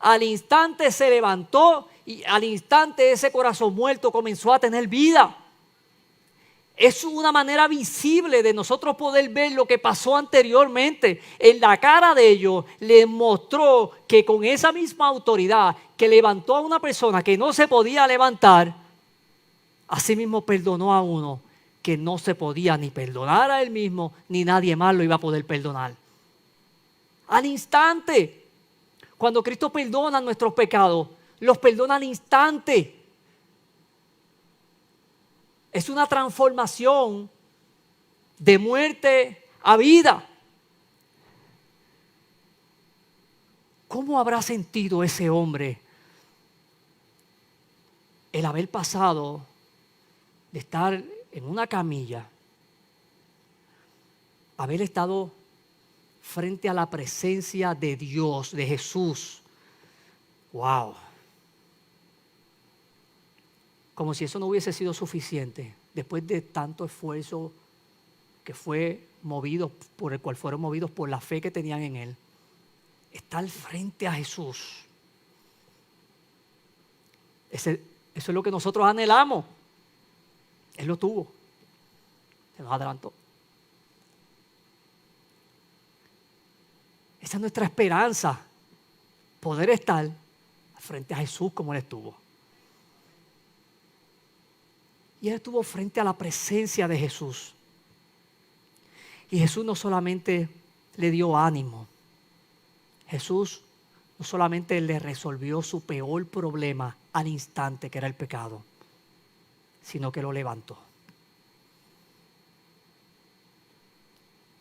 Al instante se levantó y al instante ese corazón muerto comenzó a tener vida. Es una manera visible de nosotros poder ver lo que pasó anteriormente. En la cara de ellos les mostró que con esa misma autoridad que levantó a una persona que no se podía levantar, así mismo perdonó a uno que no se podía ni perdonar a él mismo, ni nadie más lo iba a poder perdonar. Al instante, cuando Cristo perdona nuestros pecados, los perdona al instante. Es una transformación de muerte a vida. ¿Cómo habrá sentido ese hombre el haber pasado de estar en una camilla, haber estado frente a la presencia de Dios, de Jesús. ¡Wow! Como si eso no hubiese sido suficiente, después de tanto esfuerzo que fue movido, por el cual fueron movidos por la fe que tenían en Él, estar frente a Jesús. Eso es lo que nosotros anhelamos. Él lo tuvo. Se nos adelantó. Esa es nuestra esperanza, poder estar frente a Jesús como Él estuvo. Y Él estuvo frente a la presencia de Jesús. Y Jesús no solamente le dio ánimo, Jesús no solamente le resolvió su peor problema al instante, que era el pecado, sino que lo levantó.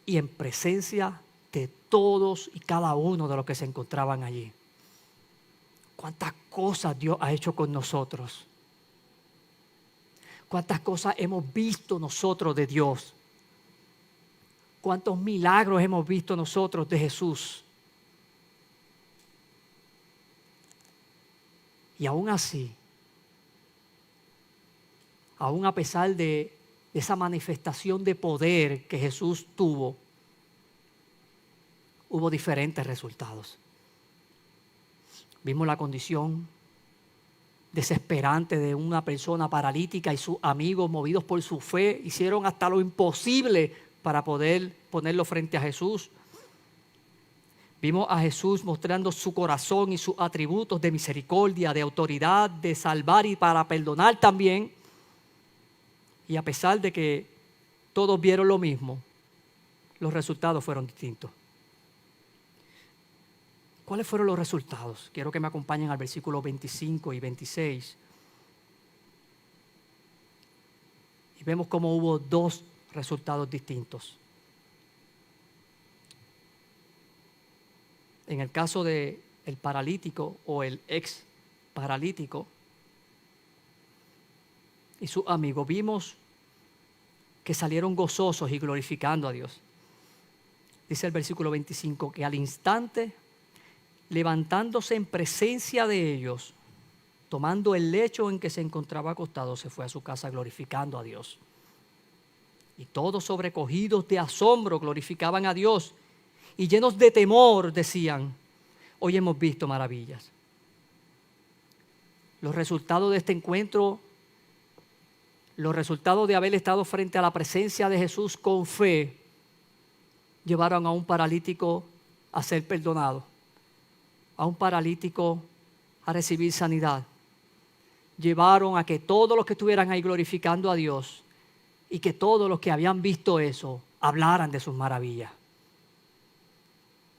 Y en presencia de todos y cada uno de los que se encontraban allí. ¿Cuántas cosas Dios ha hecho con nosotros? ¿Cuántas cosas hemos visto nosotros de Dios? ¿Cuántos milagros hemos visto nosotros de Jesús? Y aún así, aún a pesar de esa manifestación de poder que Jesús tuvo, hubo diferentes resultados. Vimos la condición desesperante de una persona paralítica y sus amigos, movidos por su fe, hicieron hasta lo imposible para poder ponerlo frente a Jesús. Vimos a Jesús mostrando su corazón y sus atributos de misericordia, de autoridad, de salvar y para perdonar también. Y a pesar de que todos vieron lo mismo, los resultados fueron distintos. ¿Cuáles fueron los resultados? Quiero que me acompañen al versículo 25 y 26. Y vemos cómo hubo dos resultados distintos. En el caso del paralítico o el ex paralítico y sus amigos, vimos que salieron gozosos y glorificando a Dios. Dice el versículo 25 que al instante, levantándose en presencia de ellos, tomando el lecho en que se encontraba acostado, se fue a su casa glorificando a Dios. Y todos sobrecogidos de asombro glorificaban a Dios y llenos de temor decían: hoy hemos visto maravillas. Los resultados de este encuentro, los resultados de haber estado frente a la presencia de Jesús con fe, llevaron a un paralítico a ser perdonado, a un paralítico a recibir sanidad. Llevaron a que todos los que estuvieran ahí glorificando a Dios y que todos los que habían visto eso hablaran de sus maravillas.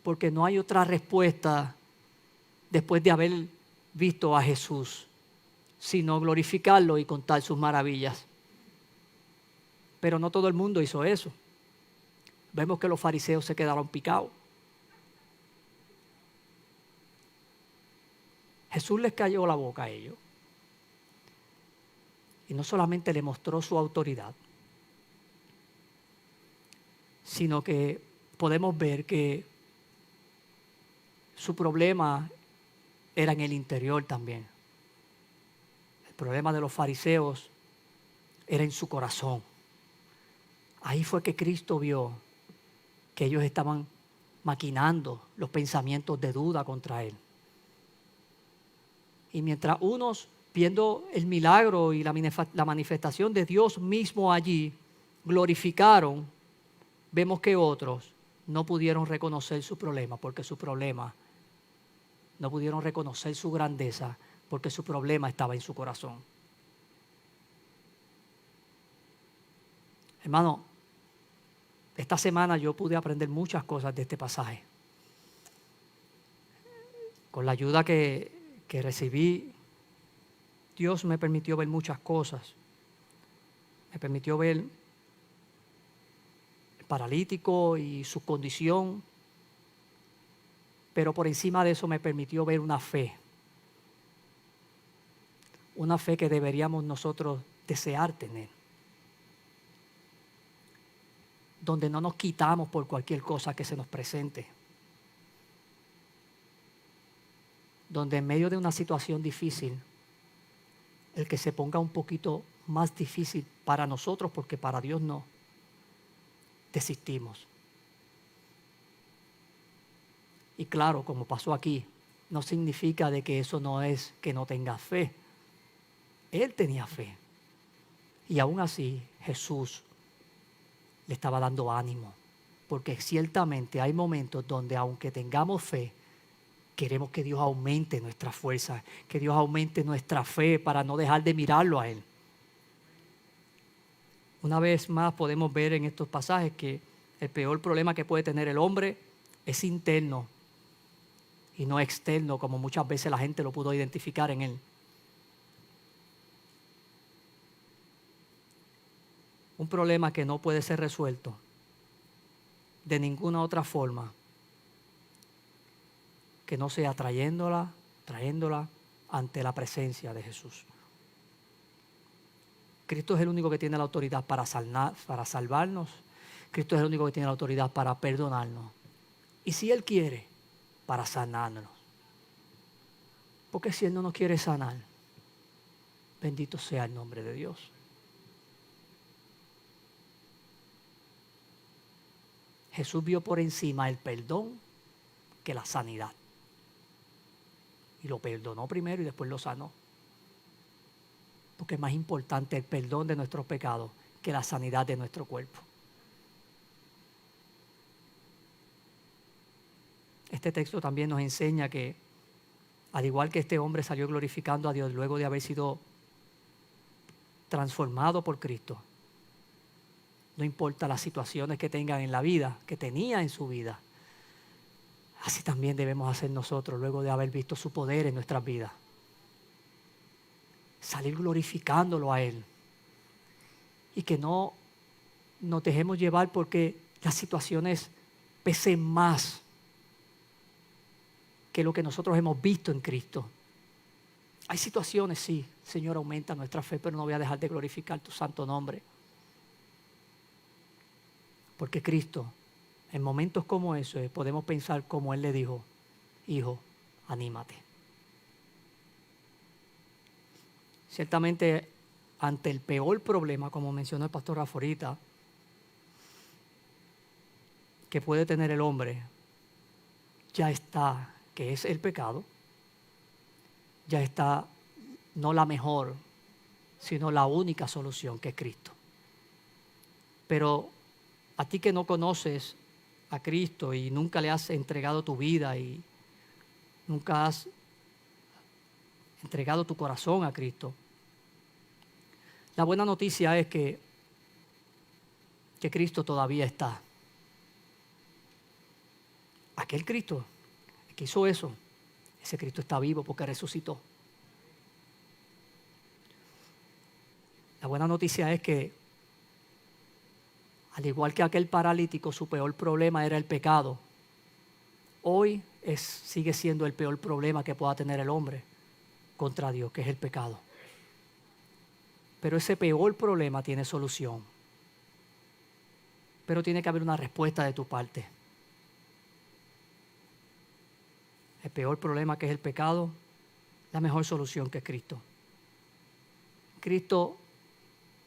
Porque no hay otra respuesta después de haber visto a Jesús, sino glorificarlo y contar sus maravillas. Pero no todo el mundo hizo eso. Vemos que los fariseos se quedaron picados. Jesús les cayó la boca a ellos. Y no solamente le mostró su autoridad, sino que podemos ver que su problema era en el interior también. El problema de los fariseos era en su corazón. Ahí fue que Cristo vio que ellos estaban maquinando los pensamientos de duda contra Él. Y mientras unos, viendo el milagro y la manifestación de Dios mismo allí, glorificaron, vemos que otros no pudieron reconocer su problema, porque su problema, no pudieron reconocer su grandeza, porque su problema estaba en su corazón. Hermano, esta semana yo pude aprender muchas cosas de este pasaje. Con la ayuda que recibí, Dios me permitió ver muchas cosas. Me permitió ver el paralítico y su condición, pero por encima de eso me permitió ver una fe que deberíamos nosotros desear tener. donde no nos quitamos por cualquier cosa que se nos presente. Donde en medio de una situación difícil, el que se ponga un poquito más difícil para nosotros, porque para Dios no, desistimos. Y claro, como pasó aquí, no significa de que eso no es que no tengas fe. Él tenía fe. Y aún así Jesús le estaba dando ánimo. Porque ciertamente hay momentos donde aunque tengamos fe, queremos que Dios aumente nuestra fuerza, que Dios aumente nuestra fe para no dejar de mirarlo a Él. Una vez más podemos ver en estos pasajes que el peor problema que puede tener el hombre es interno y no externo, como muchas veces la gente lo pudo identificar en él. Un problema que no puede ser resuelto de ninguna otra forma que no sea trayéndola ante la presencia de Jesús. Cristo es el único que tiene la autoridad para salvarnos. Cristo es el único que tiene la autoridad para perdonarnos. Y si Él quiere, para sanarnos. Porque si Él no nos quiere sanar, bendito sea el nombre de Dios. Jesús vio por encima el perdón que la sanidad. Y lo perdonó primero y después lo sanó. Porque es más importante el perdón de nuestros pecados que la sanidad de nuestro cuerpo. Este texto también nos enseña que, al igual que este hombre salió glorificando a Dios luego de haber sido transformado por Cristo, no importa las situaciones que tengan en la vida, que tenía en su vida, así también debemos hacer nosotros luego de haber visto su poder en nuestras vidas. Salir glorificándolo a Él. Y que no nos dejemos llevar porque las situaciones pesen más que lo que nosotros hemos visto en Cristo. Hay situaciones, sí, Señor, aumenta nuestra fe, pero no voy a dejar de glorificar tu santo nombre. Porque Cristo, en momentos como esos, podemos pensar como Él le dijo: hijo, anímate. Ciertamente, ante el peor problema, como mencionó el pastor Raforita, que puede tener el hombre, ya está, que es el pecado, ya está no la mejor, sino la única solución, que es Cristo. Pero a ti que no conoces a Cristo y nunca le has entregado tu vida y nunca has entregado tu corazón a Cristo, la buena noticia es que Cristo todavía está. Aquel Cristo que hizo eso, ese Cristo está vivo porque resucitó. La buena noticia es que, al igual que aquel paralítico, su peor problema era el pecado. Hoy sigue siendo el peor problema que pueda tener el hombre contra Dios, que es el pecado. Pero ese peor problema tiene solución. Pero tiene que haber una respuesta de tu parte. El peor problema, que es el pecado, la mejor solución, que es Cristo. Cristo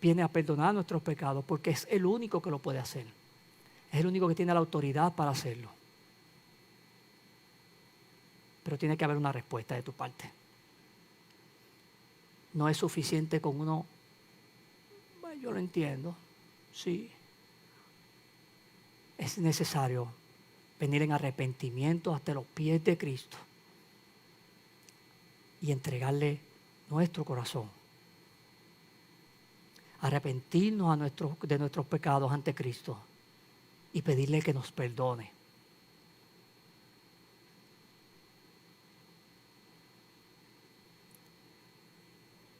viene a perdonar nuestros pecados porque es el único que lo puede hacer. Es el único que tiene la autoridad para hacerlo. Pero tiene que haber una respuesta de tu parte. No es suficiente con uno: yo lo entiendo, sí. Es necesario venir en arrepentimiento hasta los pies de Cristo y entregarle nuestro corazón. Arrepentirnos de nuestros pecados ante Cristo y pedirle que nos perdone.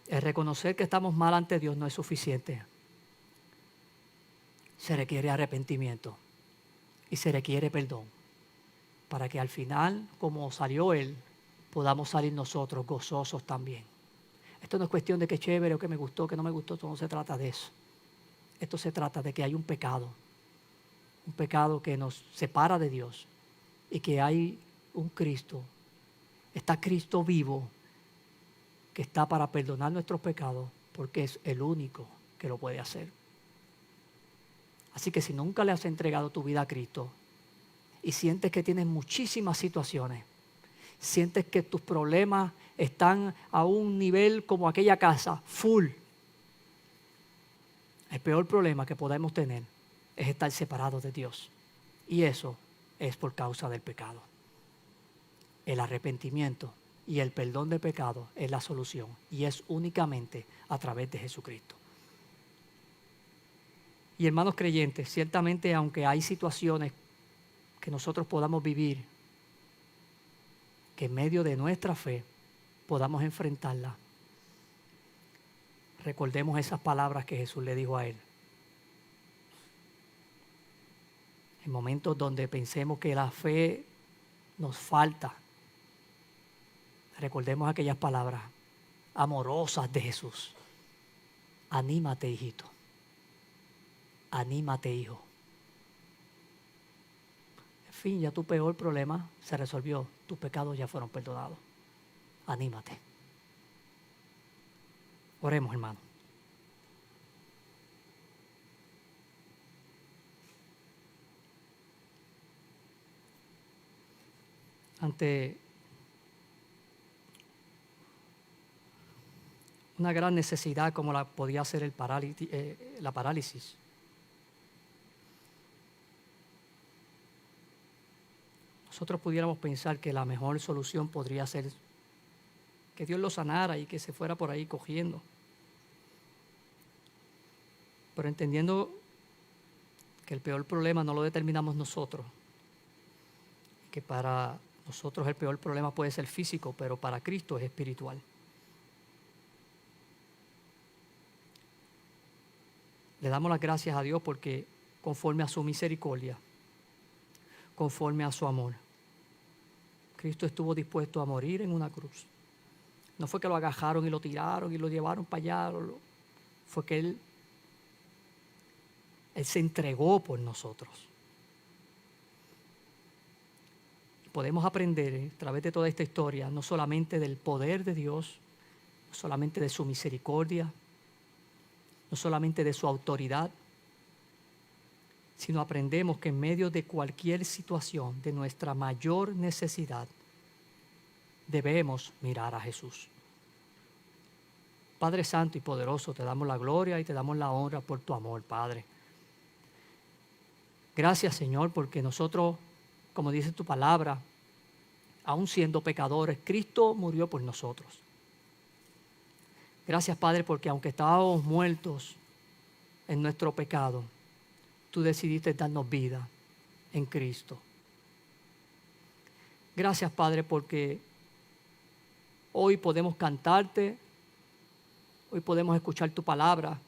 El reconocer que estamos mal ante Dios no es suficiente. Se requiere arrepentimiento y se requiere perdón para que al final, como salió Él, podamos salir nosotros gozosos también. Esto no es cuestión de que chévere o que me gustó, que no me gustó. Esto no se trata de eso. Esto se trata de que hay un pecado un pecado que nos separa de Dios y que hay un Cristo, está Cristo vivo que está para perdonar nuestros pecados porque es el único que lo puede hacer. Así que si nunca le has entregado tu vida a Cristo y sientes que tienes muchísimas situaciones, sientes que tus problemas están a un nivel como aquella casa, full, el peor problema que podemos tener es estar separados de Dios. Y eso es por causa del pecado. El arrepentimiento y el perdón de pecado es la solución y es únicamente a través de Jesucristo. Y hermanos creyentes, ciertamente aunque hay situaciones que nosotros podamos vivir, que en medio de nuestra fe podamos enfrentarlas, recordemos esas palabras que Jesús le dijo a él. En momentos donde pensemos que la fe nos falta, recordemos aquellas palabras amorosas de Jesús. Anímate, hijito. Anímate, hijo. En fin, ya tu peor problema se resolvió. Tus pecados ya fueron perdonados. Anímate. Oremos, hermano. Ante una gran necesidad como la podía ser la parálisis, nosotros pudiéramos pensar que la mejor solución podría ser que Dios lo sanara y que se fuera por ahí cogiendo. Pero entendiendo que el peor problema no lo determinamos nosotros, que para nosotros el peor problema puede ser físico, pero para Cristo es espiritual. Le damos las gracias a Dios porque conforme a su misericordia, conforme a su amor, Cristo estuvo dispuesto a morir en una cruz. No fue que lo agajaron y lo tiraron y lo llevaron para allá, fue que Él se entregó por nosotros. Y podemos aprender a través de toda esta historia, no solamente del poder de Dios, no solamente de su misericordia, no solamente de su autoridad, sino aprendemos que en medio de cualquier situación, de nuestra mayor necesidad, debemos mirar a Jesús. Padre Santo y poderoso, te damos la gloria y te damos la honra por tu amor, Padre. Gracias, Señor, porque nosotros, como dice tu palabra, aun siendo pecadores, Cristo murió por nosotros. Gracias, Padre, porque aunque estábamos muertos en nuestro pecado, tú decidiste darnos vida en Cristo. Gracias, Padre, porque hoy podemos cantarte, hoy podemos escuchar tu palabra,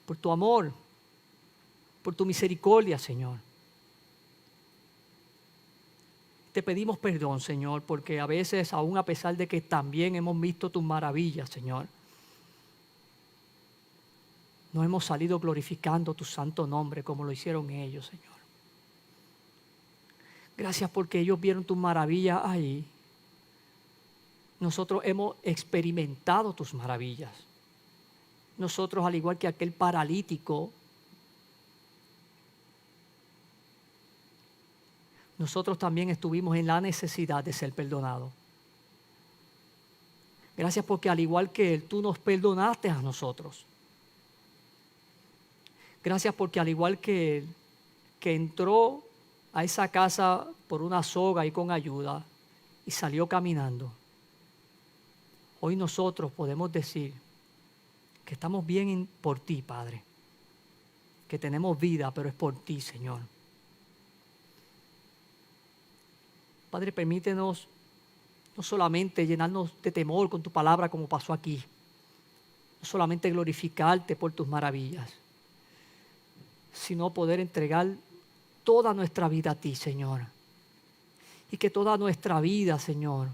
por tu amor, por tu misericordia, Señor. Te pedimos perdón, Señor, porque a veces, aún a pesar de que también hemos visto tus maravillas, Señor, no hemos salido glorificando tu santo nombre como lo hicieron ellos, Señor. Gracias porque ellos vieron tus maravillas ahí. Nosotros hemos experimentado tus maravillas. Nosotros, al igual que aquel paralítico, nosotros también estuvimos en la necesidad de ser perdonados. Gracias porque al igual que Él, tú nos perdonaste a nosotros. Gracias porque al igual que Él, que entró a esa casa por una soga y con ayuda y salió caminando, hoy nosotros podemos decir que estamos bien por ti, Padre, que tenemos vida, pero es por ti, Señor. Padre, permítenos no solamente llenarnos de temor con tu palabra como pasó aquí, no solamente glorificarte por tus maravillas, sino poder entregar toda nuestra vida a ti, Señor. Y que toda nuestra vida, Señor,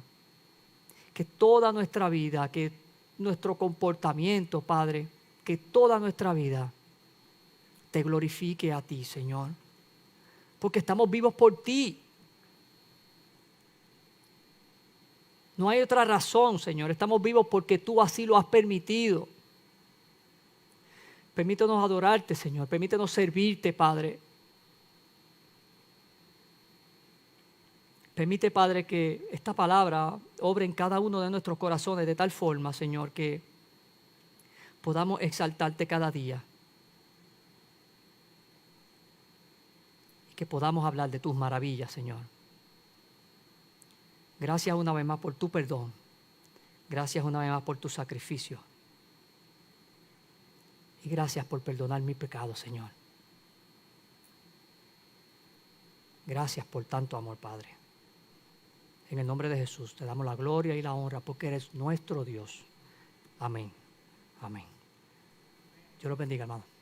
que toda nuestra vida, que nuestro comportamiento, Padre, que toda nuestra vida te glorifique a ti, Señor. porque estamos vivos por ti. No hay otra razón, Señor. Estamos vivos porque tú así lo has permitido. Permítenos adorarte, Señor. Permítenos servirte, Padre. Permite, Padre, que esta palabra obre en cada uno de nuestros corazones de tal forma, Señor, que podamos exaltarte cada día. Y que podamos hablar de tus maravillas, Señor. Gracias una vez más por tu perdón. Gracias una vez más por tu sacrificio. Y gracias por perdonar mi pecado, Señor. Gracias por tanto amor, Padre. En el nombre de Jesús te damos la gloria y la honra porque eres nuestro Dios. Amén. Amén. Dios los bendiga, hermano.